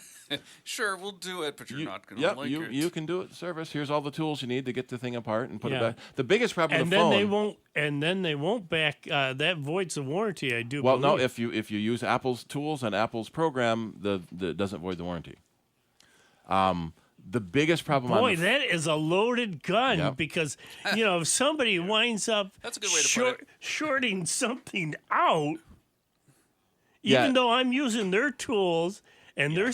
Sure, we'll do it, but you're not going to like it. You can do it. Service. Here's all the tools you need to get the thing apart and put it Yeah. back. The biggest problem with the phone. Then they won't back. That voids the warranty. I do. Well, no. believe. If you use Apple's tools and Apple's program, the doesn't void the warranty. The biggest problem. Boy, that is a loaded gun, Yep. because if somebody winds up That's a good way to put it. shorting something out, Yeah. even though I'm using their tools and their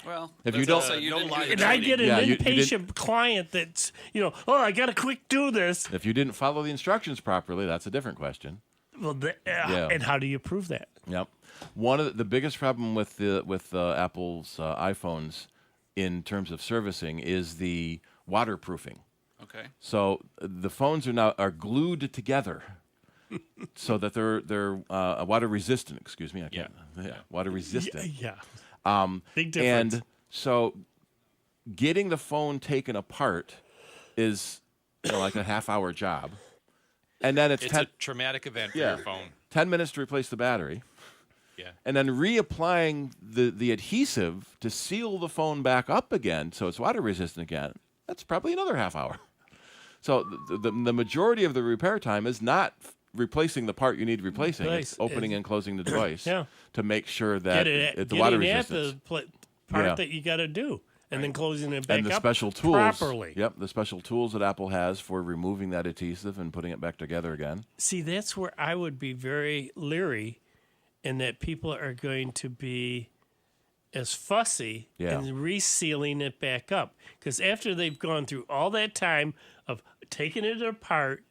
well, if you don't, and I get an impatient client that's I got to quick do this. If you didn't follow the instructions properly, that's a different question. Well, and how do you prove that? Yep. One of the biggest problem with Apple's iPhones in terms of servicing is the waterproofing. Okay. So the phones are glued together, so that they're water resistant. Excuse me, I can't. Yeah, water resistant. Yeah. Big difference. And so, getting the phone taken apart is like a half-hour job, and then it's a traumatic event for your phone. 10 minutes to replace the battery. Yeah. And then reapplying the adhesive to seal the phone back up again so it's water resistant again. That's probably another half hour. So the majority of the repair time is not replacing the part you need replacing. It's opening and closing the device to make sure that the water resistance. The part that you got to do, and then closing it back and the up special tools properly. Yep, the special tools that Apple has for removing that adhesive and putting it back together again. See, that's where I would be very leery, in that people are going to be as fussy in resealing it back up. Because after they've gone through all that time of taking it apart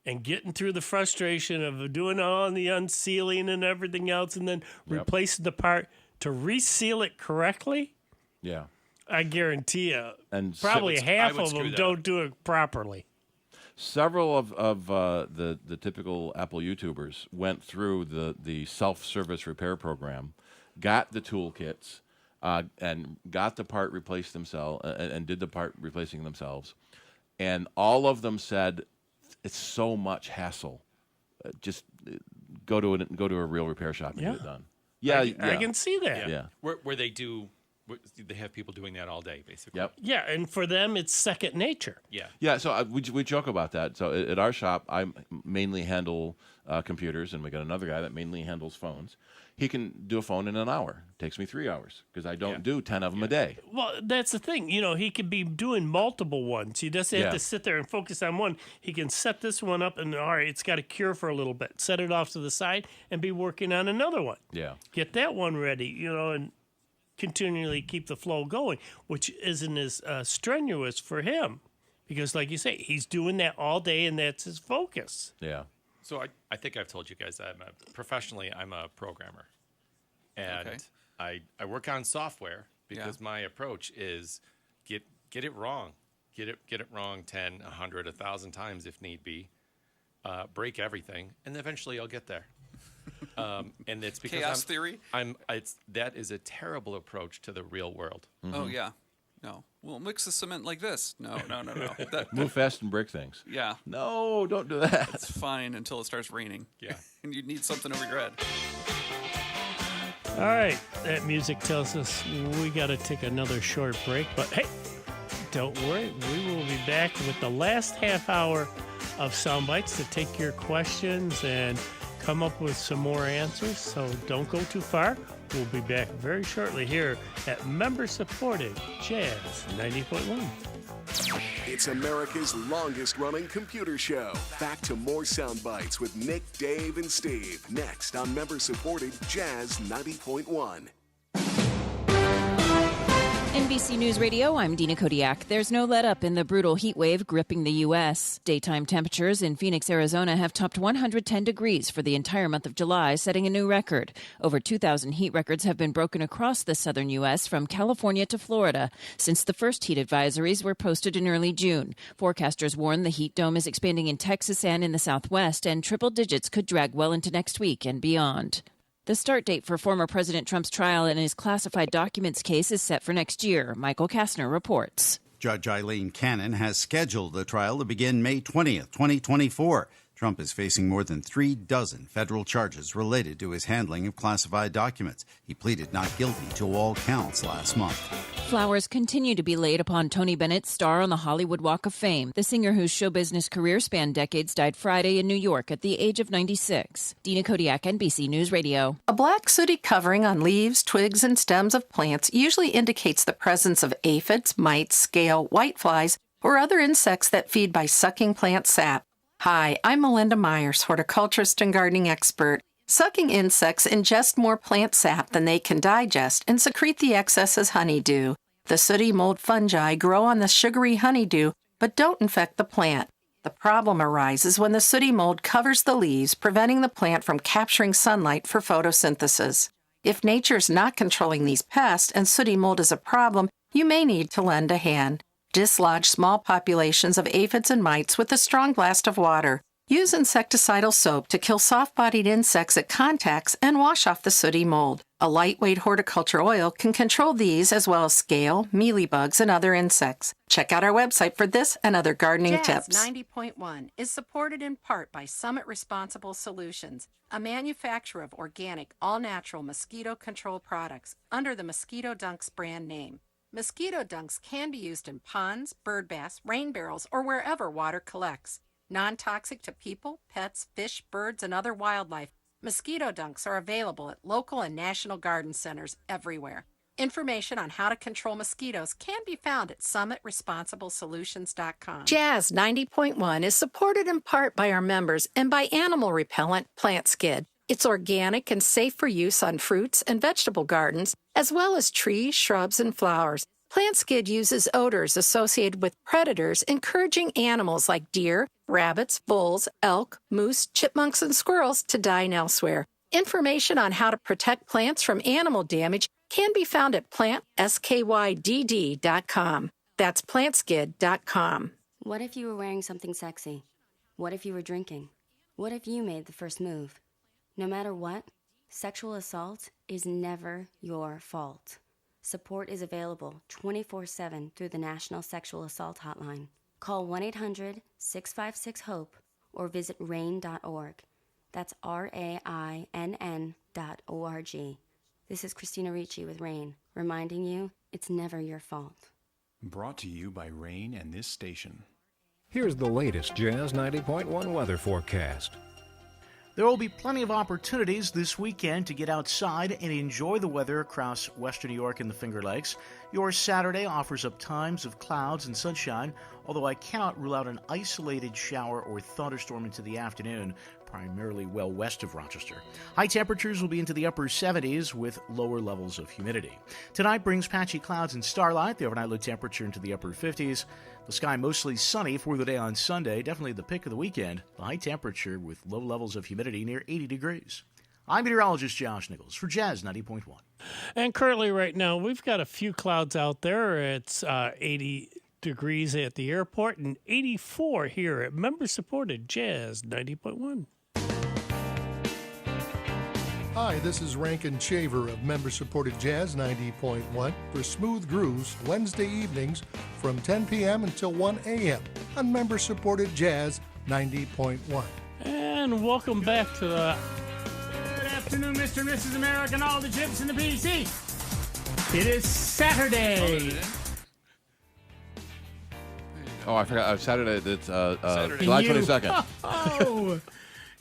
and getting through the frustration of doing all the unsealing and everything else, and then replacing the part to reseal it correctly, I guarantee you, and probably half of them don't do it properly. Several of the typical Apple YouTubers went through the self-service repair program, got the toolkits, and got the part replaced themselves, and did the part replacing themselves, and all of them said it's so much hassle. Just go to a real repair shop and get it done. Yeah, I can see that. Yeah. Where they have people doing that all day, basically. Yep. Yeah, and for them, it's second nature. Yeah. Yeah, so we joke about that. So at our shop, I mainly handle computers, and we got another guy that mainly handles phones. He can do a phone in an hour. It takes me 3 hours because I don't do 10 of them a day. Well, that's the thing. He could be doing multiple ones. He doesn't have to sit there and focus on one. He can set this one up, and all right, it's got to cure for a little bit. Set it off to the side and be working on another one. Yeah. Get that one ready, and continually keep the flow going, which isn't as strenuous for him, because like you say, he's doing that all day and that's his focus. Yeah. So I think I've told you guys that professionally I'm a programmer, and I work on software because my approach is get it wrong, get it wrong 10, 100, 1,000 times if need be, break everything, and eventually I'll get there. And it's because chaos theory. That is a terrible approach to the real world. Mm-hmm. Oh yeah, no. We'll mix the cement like this. No. Move fast and break things. Yeah. No, don't do that. It's fine until it starts raining. Yeah. And you need something over your head. All right, that music tells us we got to take another short break. But hey, don't worry, we will be back with the last half hour of Soundbites to take your questions and come up with some more answers, so don't go too far. We'll be back very shortly here at member-supported Jazz 90.1. It's America's longest-running computer show. Back to more Sound Bites with Nick, Dave, and Steve. Next on member-supported Jazz 90.1. NBC News Radio, I'm Dina Kodiak. There's no let-up in the brutal heat wave gripping the U.S. Daytime temperatures in Phoenix, Arizona have topped 110 degrees for the entire month of July, setting a new record. Over 2,000 heat records have been broken across the southern U.S. from California to Florida since the first heat advisories were posted in early June. Forecasters warn the heat dome is expanding in Texas and in the Southwest, and triple digits could drag well into next week and beyond. The start date for former President Trump's trial in his classified documents case is set for next year. Michael Kastner reports. Judge Eileen Cannon has scheduled the trial to begin May 20th, 2024. Trump is facing more than 36 federal charges related to his handling of classified documents. He pleaded not guilty to all counts last month. Flowers continue to be laid upon Tony Bennett's star on the Hollywood Walk of Fame. The singer, whose show business career spanned decades, died Friday in New York at the age of 96. Dina Kodiak, NBC News Radio. A black sooty covering on leaves, twigs, and stems of plants usually indicates the presence of aphids, mites, scale, whiteflies, or other insects that feed by sucking plant sap. Hi, I'm Melinda Myers, horticulturist and gardening expert. Sucking insects ingest more plant sap than they can digest and secrete the excess as honeydew. The sooty mold fungi grow on the sugary honeydew, but don't infect the plant. The problem arises when the sooty mold covers the leaves, preventing the plant from capturing sunlight for photosynthesis. If nature's not controlling these pests and sooty mold is a problem, you may need to lend a hand. Dislodge small populations of aphids and mites with a strong blast of water. Use insecticidal soap to kill soft-bodied insects at contacts and wash off the sooty mold. A lightweight horticulture oil can control these as well as scale, mealybugs, and other insects. Check out our website for this and other gardening Jazz tips. 90.1 is supported in part by Summit Responsible Solutions, a manufacturer of organic, all-natural mosquito control products under the Mosquito Dunks brand name. Mosquito dunks can be used in ponds, bird baths, rain barrels, or wherever water collects. Non-toxic to people, pets, fish, birds, and other wildlife, mosquito dunks are available at local and national garden centers everywhere. Information on how to control mosquitoes can be found at summitresponsiblesolutions.com. Jazz 90.1 is supported in part by our members and by animal repellent Plant Skid. It's organic and safe for use on fruits and vegetable gardens, as well as trees, shrubs, and flowers. Plant Skid uses odors associated with predators, encouraging animals like deer, rabbits, bulls, elk, moose, chipmunks, and squirrels to dine elsewhere. Information on how to protect plants from animal damage can be found at plantskydd.com. That's plantskid.com. What if you were wearing something sexy? What if you were drinking? What if you made the first move? No matter what, sexual assault is never your fault. Support is available 24/7 through the National Sexual Assault Hotline. Call 1-800-656-HOPE or visit RAINN.org. That's RAINN.org. This is Christina Ricci with RAINN, reminding you it's never your fault. Brought to you by RAINN and this station. Here's the latest Jazz 90.1 weather forecast. There will be plenty of opportunities this weekend to get outside and enjoy the weather across western New York and the Finger Lakes. Your Saturday offers up times of clouds and sunshine, although I cannot rule out an isolated shower or thunderstorm into the afternoon, primarily well west of Rochester. High temperatures will be into the upper 70s with lower levels of humidity. Tonight brings patchy clouds and starlight, the overnight low temperature into the upper 50s. The sky mostly sunny for the day on Sunday, definitely the pick of the weekend. The high temperature with low levels of humidity near 80 degrees. I'm meteorologist Josh Nichols for Jazz 90.1. And currently right now, we've got a few clouds out there. It's 80 degrees at the airport and 84 here at member-supported Jazz 90.1. Hi, this is Rankin Shaver of member-supported Jazz 90.1 for Smooth Grooves Wednesday evenings from 10 p.m. until 1 a.m. on member-supported Jazz 90.1. And welcome back to the... Good afternoon, Mr. and Mrs. America and all the chips in the PC. It is Saturday. Oh, I forgot. Saturday. It's July 22nd. Oh,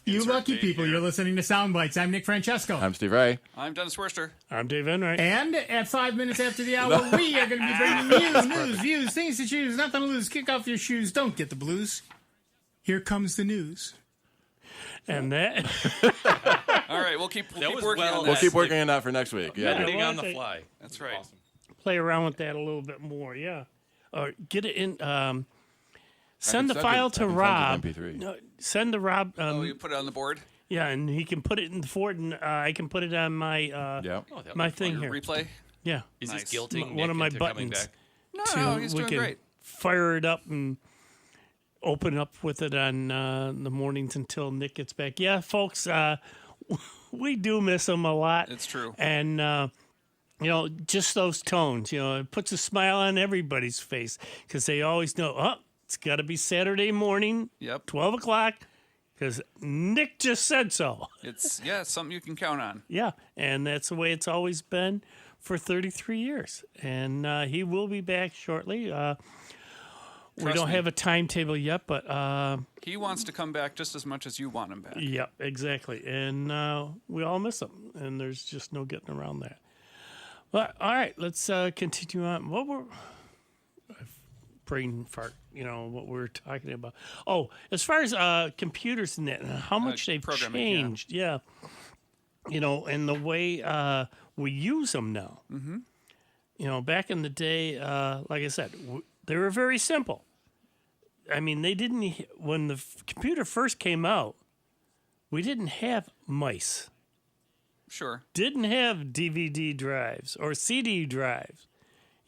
You Insert lucky date people, here. you're listening to Sound Bites. I'm Nick Francesco. I'm Steve Ray. I'm Dennis Worster. I'm Dave Enright. And at 5 minutes after the hour, we are going to be bringing you news, views, things to choose, nothing to lose. Kick off your shoes. Don't get the blues. Here comes the news. And that. All right, we'll keep working on that. We'll keep working on that for next week. Yeah. Editing on the fly. That's right. Awesome. Play around with that a little bit more, yeah. Or get it in. Send the send file it- I to can send Rob. it MP3. No, send to Rob. You put it on the board? Yeah, and he can put it in the Ford, and I can put it on my my thing here. Replay? Yeah. Is Nice. this guilting One Nick of my into coming buttons. back? No, he's we doing can great. Fire it up and open up with it on the mornings until Nick gets back. Yeah, folks, we do miss him a lot. It's true. And just those tones, it puts a smile on everybody's face because they always know, it's got to be Saturday morning, 12 o'clock, because Nick just said so. It's something you can count on. Yeah, and that's the way it's always been for 33 years. And he will be back shortly. We Trust don't me. have a timetable yet, but He wants to come back just as much as you want him back. yeah, exactly. And we all miss him, and there's just no getting around that. But all right, let's continue on. What were brain fart? What we're talking about. Oh, as far as computers and that, and how much they've programming, changed. Yeah. And the way we use them now. Mm-hmm. Back in the day, like I said, they were very simple. I mean, they didn't. When the computer first came out, we didn't have mice. Sure. Didn't have DVD drives or CD drives,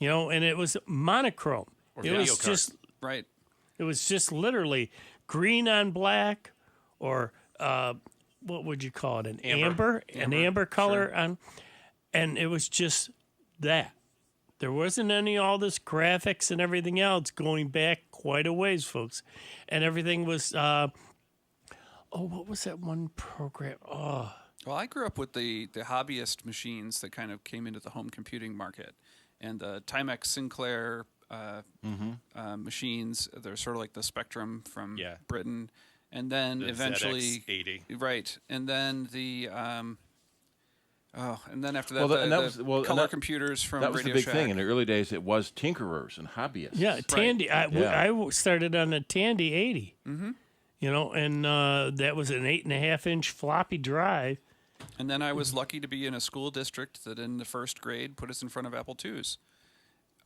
and it was monochrome. Or it video was card. just right. It was just literally green on black, or what would you call it? An amber color on, and it was just that. There wasn't all this graphics and everything else going back quite a ways, folks, and everything was. What was that one program? Oh. Well, I grew up with the hobbyist machines that kind of came into the home computing market, and the Timex Sinclair machines. They're sort of like the Spectrum from Britain, and then The eventually, ZX80. right, and then the and then after that, color computers from that was Radio the big Shack. thing in the early days. It was tinkerers and hobbyists. Yeah, Tandy. I started on a Tandy 80. Mm-hmm. And that was an 8.5-inch floppy drive. And then I was lucky to be in a school district that in the first grade put us in front of Apple IIs.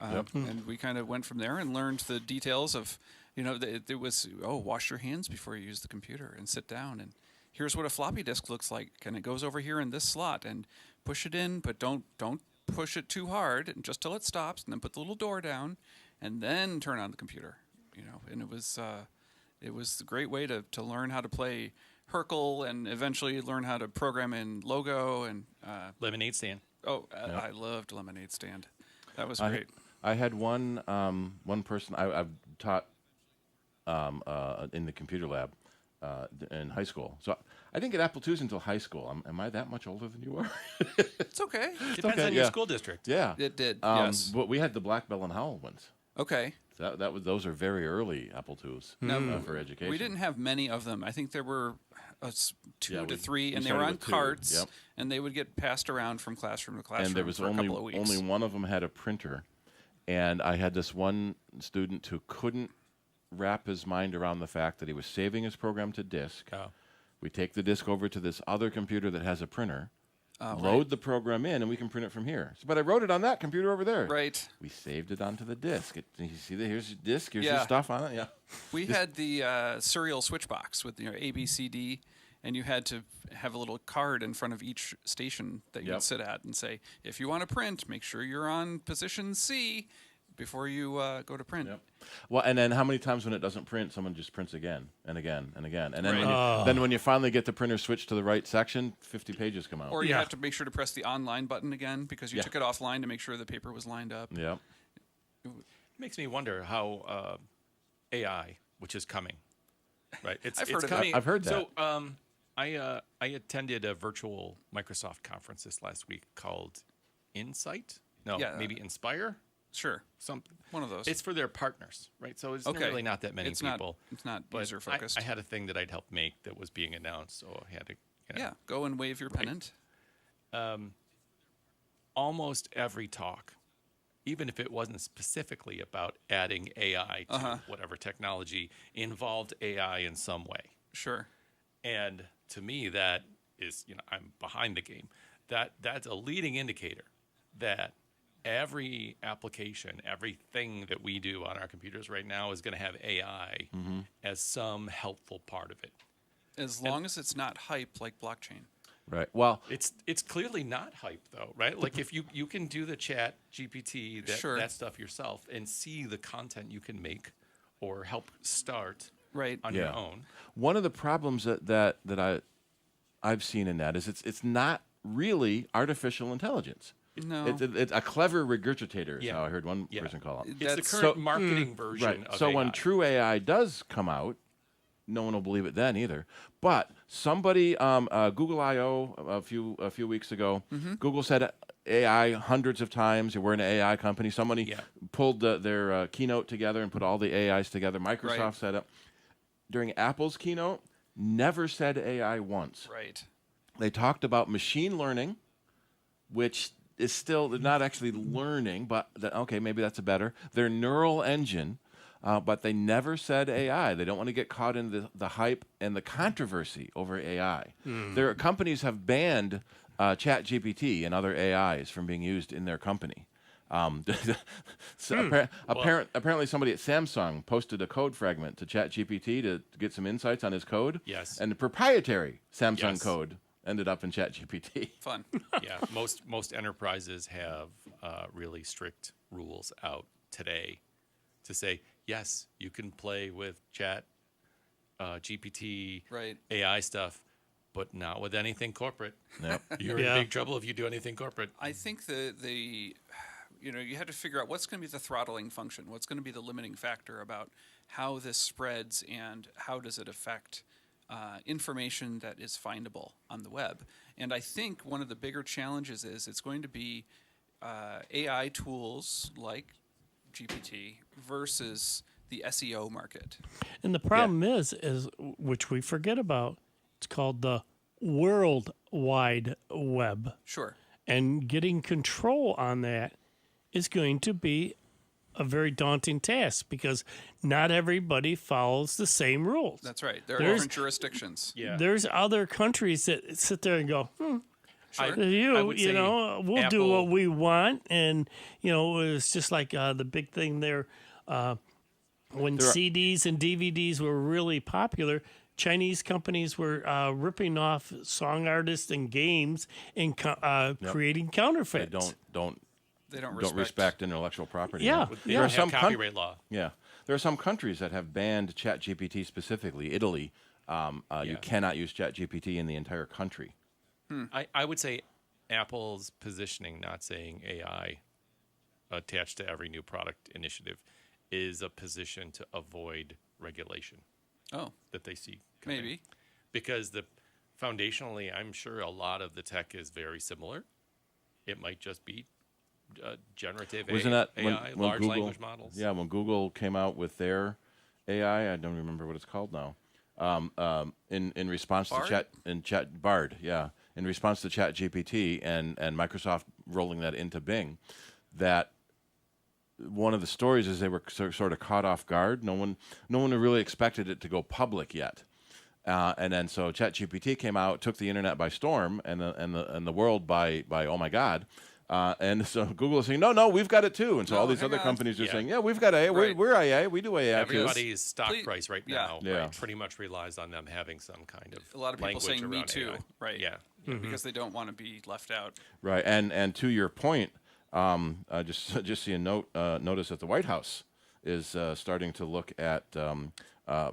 And we kind of went from there and learned the details of, it was, wash your hands before you use the computer and sit down. And here's what a floppy disk looks like. And it goes over here in this slot and push it in, but don't push it too hard and just till it stops. And then put the little door down and then turn on the computer, and it was a great way to learn how to play Hercule and eventually learn how to program in Logo and Lemonade Stand. I loved Lemonade Stand. That was great. I had one person I've taught in the computer lab in high school. So I didn't get Apple IIs until high school. Am I that much older than you are? It's okay. Depends on your school district. Yeah, it did. Yes, but we had the Black Bell and Howell ones. Okay. So those are very early Apple IIs for education. We didn't have many of them. I think there were two to three, and they were started on with two. carts, Yep. and they would get passed around from classroom to classroom And there was for a couple of weeks. only one of them had a printer, and I had this one student who couldn't wrap his mind around the fact that he was saving his program to disk. Oh. We take the disk over to this other computer that has a printer, load right. the program in, and we can print it from here. But I wrote it on that computer over there. Right. We saved it onto the disk. You see that? Here's your disk. Here's your Yeah. stuff on it. Yeah. We had the serial switch box with A, B, C, D, and you had to have a little card in front of each station that you would sit at and say, if you want to print, make sure you're on position C before you go to print. Yep. Well, and then how many times when it doesn't print, someone just prints again and again and again, and then Right. when you finally get the printer switched to the right section, 50 pages come out. Or you have to make sure to press the online button again because you took it offline to make sure the paper was lined up. Yeah. It makes me wonder how AI, which is coming, right? I've heard of coming. that. I've heard that. So I attended a virtual Microsoft conference this last week called Insight. No, Yeah. maybe Inspire. Sure. One of those. It's for their partners, right? So it's Okay. really not that many It's people. It's not But user focused. I had a thing that I'd helped make that was being announced, so I had to. Yeah, go and wave your pennant. Almost every talk, even if it wasn't specifically about adding AI to whatever technology, involved AI in some way. Sure. And to me, that is, I'm behind the game. That's a leading indicator that every application, everything that we do on our computers right now is going to have AI as some helpful part of it. As long as it's not hype like blockchain. Right. Well, it's clearly not hype though, right? Like if you can do the chat GPT that stuff yourself and see the content you can make or help start on your own. One of the problems that I've seen in that is it's not really artificial intelligence. No. It's a clever regurgitator is how I heard one person call it. It's the current marketing version of So AI. when true AI does come out, no one will believe it then either. But somebody, Google I/O a few weeks ago, Google said AI hundreds of times. We're an AI company. Somebody pulled their keynote together and put all the AIs together. Microsoft said it. During Apple's keynote, never said AI once. Right. They talked about machine learning, which is still they're not actually learning, but okay, maybe that's a better. Their neural engine. But they never said AI. They don't want to get caught in the hype and the controversy over AI. Their companies have banned ChatGPT and other AIs from being used in their company. Apparently somebody at Samsung posted a code fragment to ChatGPT to get some insights on his code. Yes. And the proprietary Samsung code ended up in ChatGPT. Fun. Yeah. Most enterprises have really strict rules out today to say, yes, you can play with chat, GPT, AI stuff, but not with anything corporate. Yep. You're in big trouble if you do anything corporate. I think you have to figure out what's going to be the throttling function, what's going to be the limiting factor about how this spreads and how does it affect information that is findable on the web. And I think one of the bigger challenges is it's going to be AI tools like GPT versus the SEO market. And the problem is which we forget about, it's called the World Wide Web. Sure. And getting control on that is going to be a very daunting task because not everybody follows the same rules. That's right. There are different jurisdictions. Yeah. There's other countries that sit there and go, Sure. We'll do what we want. And, it's just like the big thing there. When CDs and DVDs were really popular, Chinese companies were ripping off song artists and games and creating counterfeits. They don't respect intellectual property. Yeah. There are some copyright law. Yeah. There are some countries that have banned ChatGPT specifically. Italy, you cannot use ChatGPT in the entire country. I would say Apple's positioning, not saying AI attached to every new product initiative, is a position to avoid regulation. That they see coming. Maybe. Because foundationally, I'm sure a lot of the tech is very similar. It might just be generative AI, when large Google, language models. Yeah, when Google came out with their AI, I don't remember what it's called now. In response Bard? to Bard, in response to ChatGPT and Microsoft rolling that into Bing, that one of the stories is they were sort of caught off guard. No one really expected it to go public yet. And then so ChatGPT came out, took the internet by storm, and the world by oh my god. And so Google is saying, no, we've got it too. And so all these other companies are saying, yeah, we've got AI. Right. We're AI. We do AI Everybody's stock price right now Yeah. pretty much relies on them having some kind of A lot of people language saying me around too. AI. Right. Yeah. Because they don't want to be left out. Right. And to your point, just see a notice that the White House is starting to look at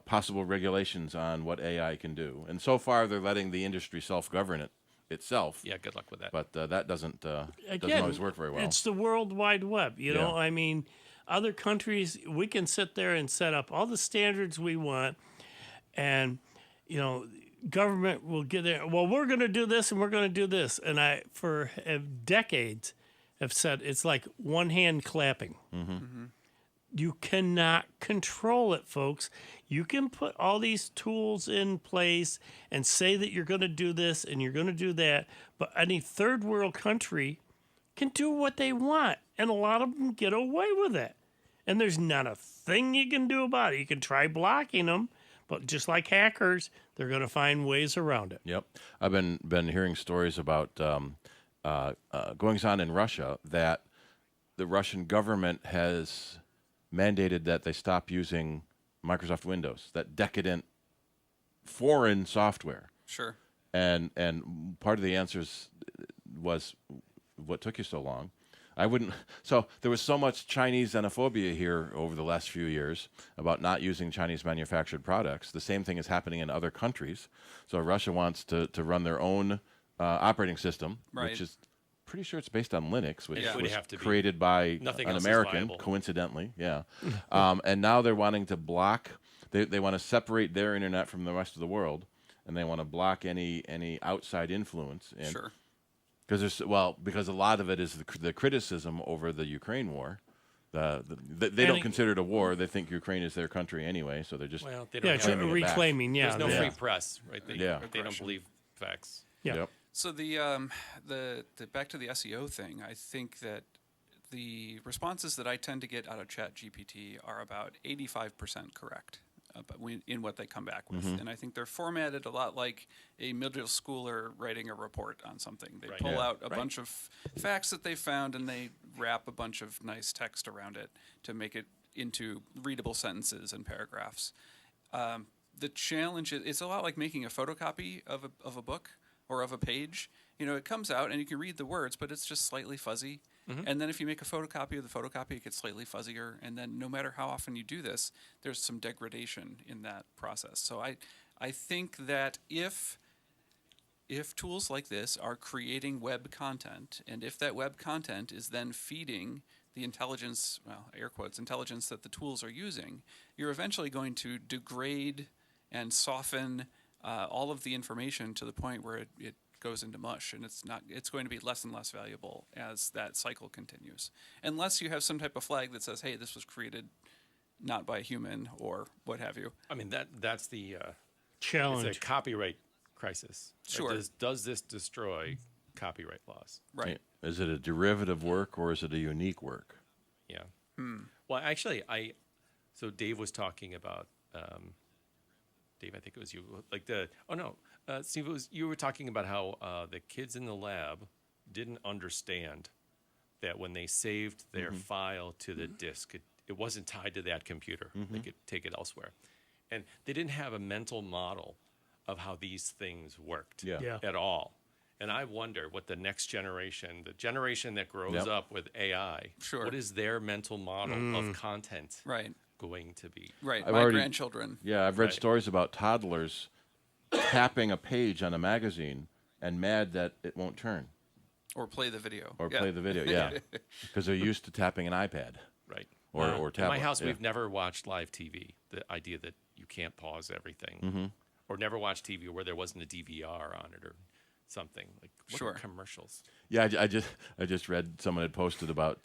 possible regulations on what AI can do. And so far, they're letting the industry self-govern it itself. Yeah, good luck with that. But that doesn't Again, always work very well. It's the World Wide Web. I mean, other countries, we can sit there and set up all the standards we want, and government will get there. Well, we're going to do this and we're going to do this. And for decades have said it's like one hand clapping. You cannot control it, folks. You can put all these tools in place and say that you're going to do this and you're going to do that, but any third world country can do what they want, and a lot of them get away with it. And there's not a thing you can do about it. You can try blocking them, but just like hackers, they're going to find ways around it. Yep. I've been hearing stories about goings on in Russia that the Russian government has mandated that they stop using Microsoft Windows, that decadent foreign software. Sure. And part of the answers was, what took you so long? So there was so much Chinese xenophobia here over the last few years about not using Chinese manufactured products. The same thing is happening in other countries. So Russia wants to run their own operating system, which is pretty sure it's based on Linux, which was created by an American, coincidentally. Yeah. And now they're wanting to block, they want to separate their internet from the rest of the world, and they want to block any outside influence. And Sure. Because a lot of it is the criticism over the Ukraine war. They don't consider it a war. They think Ukraine is their country anyway, so they're just they don't have reclaiming. There's no free press, right? They don't believe facts. Yep. So the back to the SEO thing, I think that the responses that I tend to get out of ChatGPT are about 85% correct in what they come back with. And I think they're formatted a lot like a middle schooler writing a report on something. They pull out a bunch of facts that they found and they wrap a bunch of nice text around it to make it into readable sentences and paragraphs. The challenge is, it's a lot like making a photocopy of a book or of a page. It comes out and you can read the words, but it's just slightly fuzzy. And then if you make a photocopy of the photocopy, it gets slightly fuzzier. And then no matter how often you do this, there's some degradation in that process. So I think that if tools like this are creating web content, and if that web content is then feeding the intelligence, air quotes, intelligence that the tools are using, you're eventually going to degrade and soften all of the information to the point where it goes into mush, and it's going to be less and less valuable as that cycle continues, unless you have some type of flag that says, hey, this was created not by a human or what have you. I mean, that's the challenge. It's a copyright crisis. Sure. Like, does this destroy copyright laws? Right. Is it a derivative work or is it a unique work? Yeah. Well, actually, so Dave was talking about Dave, I think it was you. Steve, you were talking about how the kids in the lab didn't understand that when they saved their file to the disk, it wasn't tied to that computer. They could take it elsewhere. And they didn't have a mental model of how these things worked at all. And I wonder what the next generation, the generation that grows up with AI, what is their mental model of content going to be? Right, my grandchildren. Yeah, I've read stories about toddlers tapping a page on a magazine and mad that it won't turn. Or play the video. Play the video, because they're used to tapping an iPad. Right. Or tablet. In my house, we've never watched live TV. The idea that you can't pause everything. Or never watched TV where there wasn't a DVR on it or something. Like, what are commercials? Yeah, I just read someone had posted about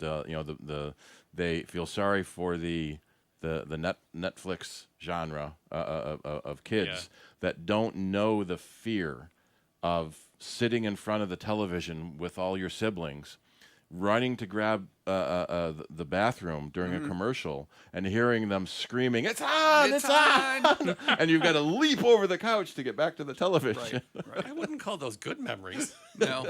they feel sorry for the Netflix genre of kids that don't know the fear of sitting in front of the television with all your siblings, running to grab the bathroom during a commercial and hearing them screaming, "It's on! It's on!" And you've got to leap over the couch to get back to the television. Right. I wouldn't call those good memories. No.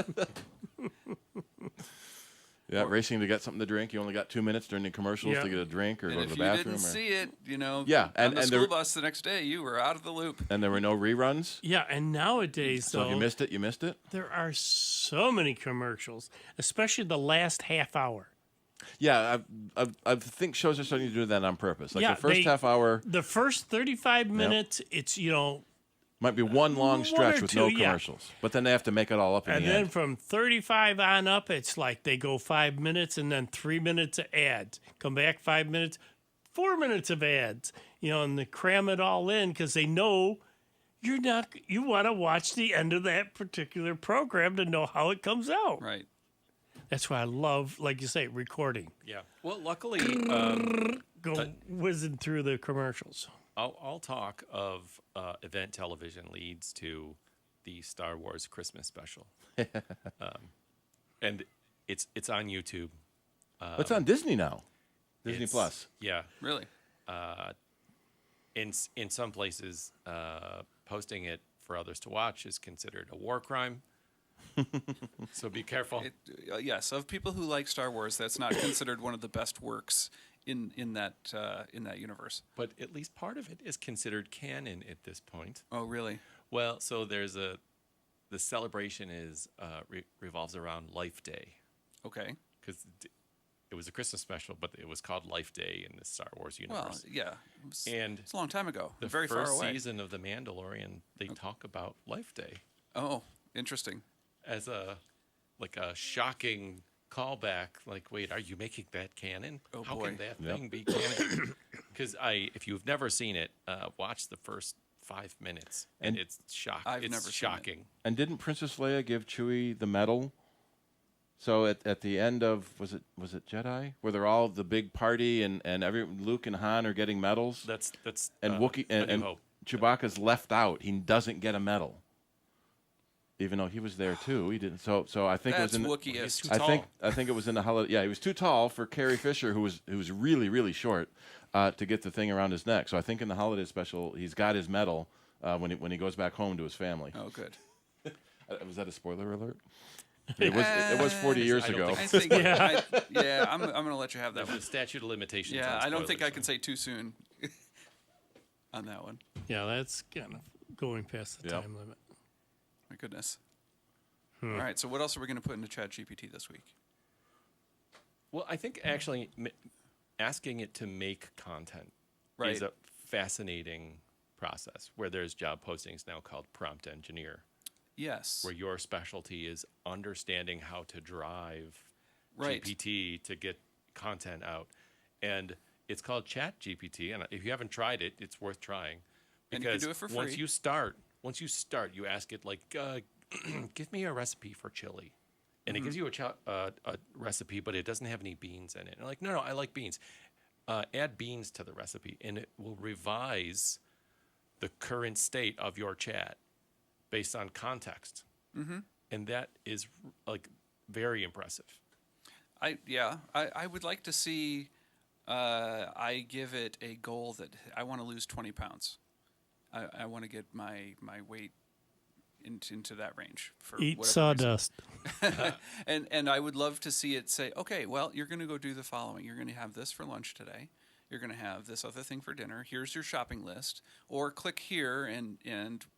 Yeah, racing to get something to drink. You only got 2 minutes during the commercials to get a drink or go to the bathroom. If you didn't see it, and on the school bus the next day, you were out of the loop. And there were no reruns. Yeah, and nowadays, so if you missed it, you missed it. There are so many commercials, especially the last half hour. Yeah, I think shows are starting to do that on purpose. Like the first half hour. The first 35 minutes, it's, might be one long stretch with no commercials, but then they have to make it all up in the end. And then from 35 on up, it's like they go 5 minutes and then 3 minutes of ads. Come back 5 minutes, 4 minutes of ads. And they cram it all in because they know you want to watch the end of that particular program to know how it comes out. Right. That's why I love, like you say, recording. Yeah. Well, luckily, Go whizzing through the commercials. all talk of event television leads to the Star Wars Christmas special, and it's on YouTube. It's on Disney now. Disney It's- Plus. Yeah. Really? In some places, posting it for others to watch is considered a war crime. So be careful. Yes, of people who like Star Wars, that's not considered one of the best works in that universe. But at least part of it is considered canon at this point. Oh, really? Well, so the celebration is revolves around Life Day. Okay. Because it was a Christmas special, but it was called Life Day in the Star Wars universe. Well, yeah. And it's a long time ago. The Very first far away. season of The Mandalorian, they talk about Life Day. Oh, interesting. As a shocking callback. Like, wait, are you making that canon? Oh, How boy. can that thing be canon? Because if you've never seen it, watch the first 5 minutes, and it's shocking. I've It's never seen shocking. And didn't Princess Leia give Chewie the medal? So at the end of was it Jedi, where they're all the big party and Luke and Han are getting medals. That's and Wookiee A New and Hope. Chewbacca's left out. He doesn't get a medal, even though he was there too. He didn't. So I think That's it was in. Wookieist. I think it was in the holiday. Yeah, he was too tall for Carrie Fisher, who was really really short, to get the thing around his neck. So I think in the holiday special, he's got his medal when he goes back home to his family. Oh, good. Was that a spoiler alert? It was 40 years ago. I think I'm going to let you have that The one. statute of limitations. Yeah, on I don't think spoilers, I can say too soon on that one. Yeah, that's kind of going past the Yep. time limit. My goodness. Hmm. All right, so what else are we going to put into ChatGPT this week? Well, I think actually asking it to make content Right. is a fascinating process, where there's job postings now called prompt engineer. Yes. Where your specialty is understanding how to drive Right. GPT to get content out. And it's called Chat GPT. And if you haven't tried it, it's worth trying. And you can Because do it for once free. you start, you ask it, like, give me a recipe for chili. And it gives you a recipe, but it doesn't have any beans in it. And I'm like, no, I like beans. Add beans to the recipe, and it will revise the current state of your chat based on context. Mm-hmm. And that is like very impressive. I would like to see. I give it a goal that I want to lose 20 pounds. I want to get my weight into that range. For Eat whatever sawdust. reason. and I would love to see it say, okay, well, you're going to go do the following. You're going to have this for lunch today. You're going to have this other thing for dinner. Here's your shopping list. Or click here and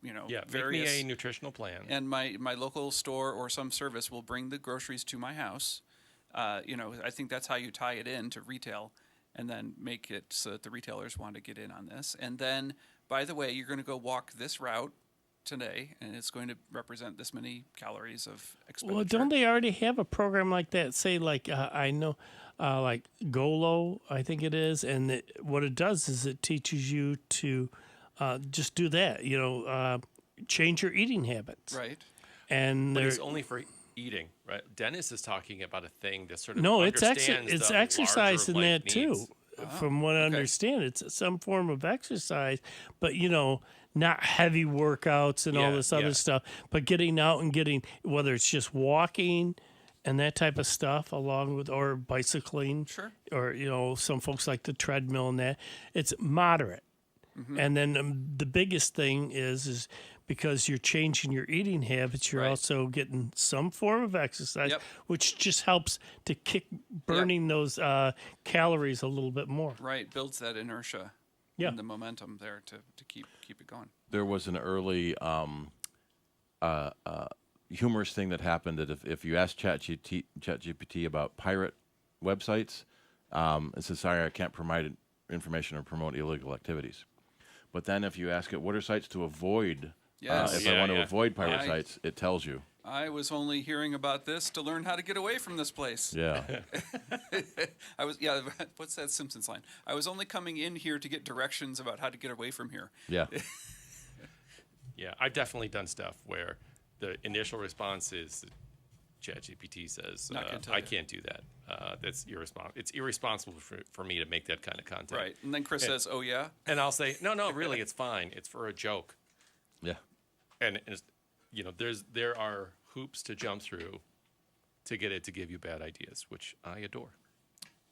various. Make me a nutritional plan. And my local store or some service will bring the groceries to my house. I think that's how you tie it in to retail, and then make it so that the retailers want to get in on this. And then, by the way, you're going to go walk this route today, and it's going to represent this many calories of expenditure. Well, don't they already have a program like that? Say, like, I know, like Golo, I think it is. And what it does is it teaches you to just do that, change your eating habits. Right. And But there- it's only for eating, right? Dennis is talking about a thing that sort of no, it's understands it's the exercise in larger that life too. needs. From what I understand, it's some form of exercise, but not heavy workouts and all this other stuff, but getting out and getting, whether it's just walking and that type of stuff, along with, or bicycling, sure, or some folks like the treadmill and that. It's moderate, and then the biggest thing is because you're changing your eating habits, you're also getting some form of exercise, which just helps to kick burning those calories a little bit more. Right, builds that inertia and the momentum there to keep it going. There was an early humorous thing that happened that if you ask ChatGPT about pirate websites, it says, sorry, I can't provide information or promote illegal activities. But then if you ask it, what are sites to avoid? If I want to avoid pirate sites, it tells you. I was only hearing about this to learn how to get away from this place. Yeah. What's that Simpsons line? I was only coming in here to get directions about how to get away from here. Yeah. Yeah, I've definitely done stuff where the initial response is ChatGPT says, Not gonna tell I you. can't do that. That's irresponsible. It's irresponsible for me to make that kind of content. Right. And then Chris says, oh, yeah? And I'll say, no, really, it's fine. It's for a joke. Yeah. And it's, there are hoops to jump through to get it to give you bad ideas, which I adore.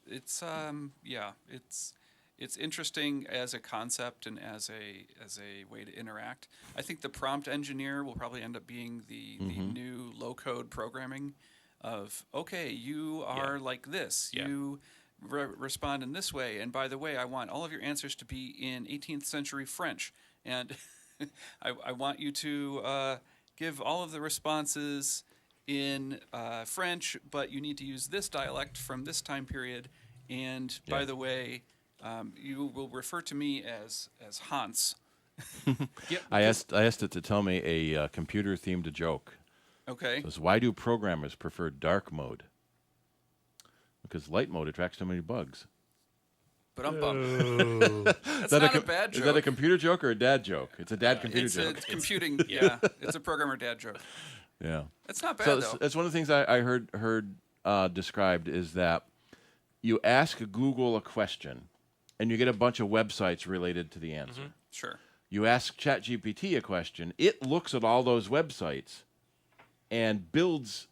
It's it's interesting as a concept and as a way to interact. I think the prompt engineer will probably end up being the new low code programming of, okay, you are like this. Yeah. You respond in this way, and by the way, I want all of your answers to be in 18th century French, and I want you to give all of the responses in French, but you need to use this dialect from this time period. And by the way, you will refer to me as Hans. I asked it to tell me a computer-themed joke. Okay. It says, why do programmers prefer dark mode? Because light mode attracts too many bugs. But I'm bummed. That's not a bad joke. Is that a computer joke or a dad joke? It's a dad computer joke. It's computing. Yeah, it's a programmer dad joke. Yeah. It's not bad, so though. That's one of the things I heard described is that you ask Google a question, and you get a bunch of websites related to the answer. Mm-hmm. Sure. You ask ChatGPT a question, it looks at all those websites and builds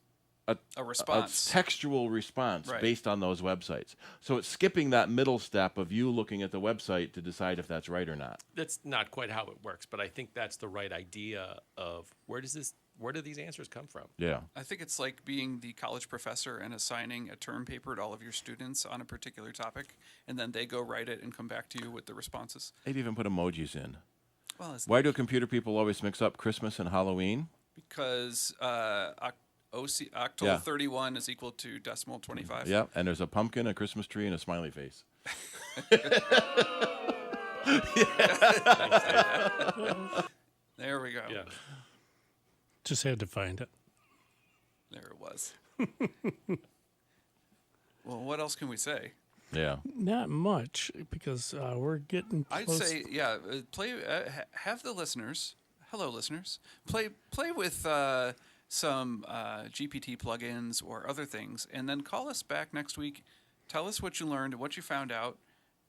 a response, a textual response based on those websites. So it's skipping that middle step of you looking at the website to decide if that's right or not. That's not quite how it works, but I think that's the right idea of where do these answers come from? Yeah. I think it's like being the college professor and assigning a term paper to all of your students on a particular topic, and then they go write it and come back to you with the responses. They've even put emojis in. Well, why do computer people always mix up Christmas and Halloween? Because octal 31 is equal to decimal 25. Yeah, and there's a pumpkin, a Christmas tree, and a smiley face. There we go. Yeah. Just had to find it. There it was. Well, what else can we say? Yeah. Not much, because we're getting close. I'd say, play. Have the listeners, hello listeners, play with some GPT plugins or other things, and then call us back next week. Tell us what you learned, what you found out,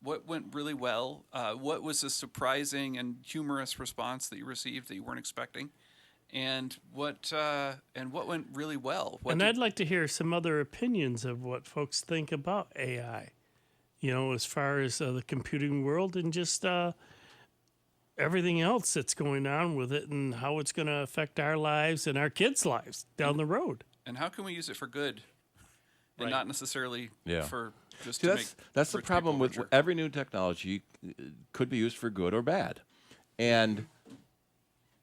what went really well, what was a surprising and humorous response that you received that you weren't expecting, and what went really well. I'd like to hear some other opinions of what folks think about AI. As far as the computing world and just everything else that's going on with it and how it's going to affect our lives and our kids' lives down the road. And how can we use it for good and not necessarily for just See, to that's the rich problem people with richer. every new technology could be used for good or bad. And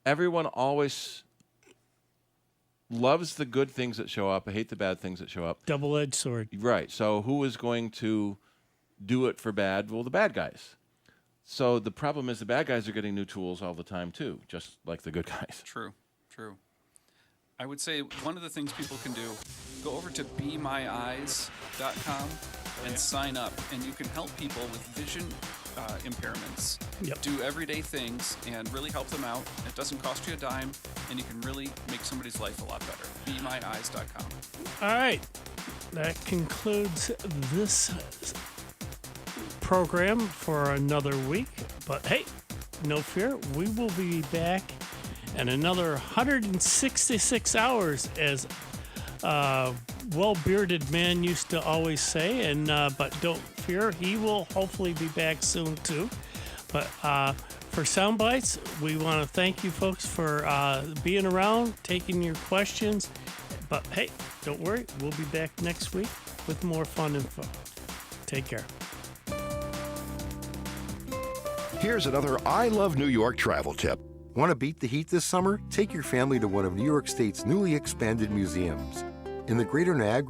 everyone always loves the good things that show up, hate the bad things that show up. Double-edged sword. Right. So who is going to do it for bad? Well, the bad guys. So the problem is the bad guys are getting new tools all the time too, just like the good guys. True. I would say one of the things people can do, go over to BeMyEyes.com and sign up, and you can help people with vision impairments do everyday things and really help them out. It doesn't cost you a dime, and you can really make somebody's life a lot better. BeMyEyes.com. All right. That concludes this program for another week. But hey, no fear, we will be back in another 166 hours, as well-bearded man used to always say. And but don't fear, he will hopefully be back soon too. But for Soundbites, we want to thank you folks for being around, taking your questions. But hey, don't worry, we'll be back next week with more fun info. Take care. Here's another I Love New York travel tip. Want to beat the heat this summer? Take your family to one of New York State's newly expanded museums. In the Greater Niagara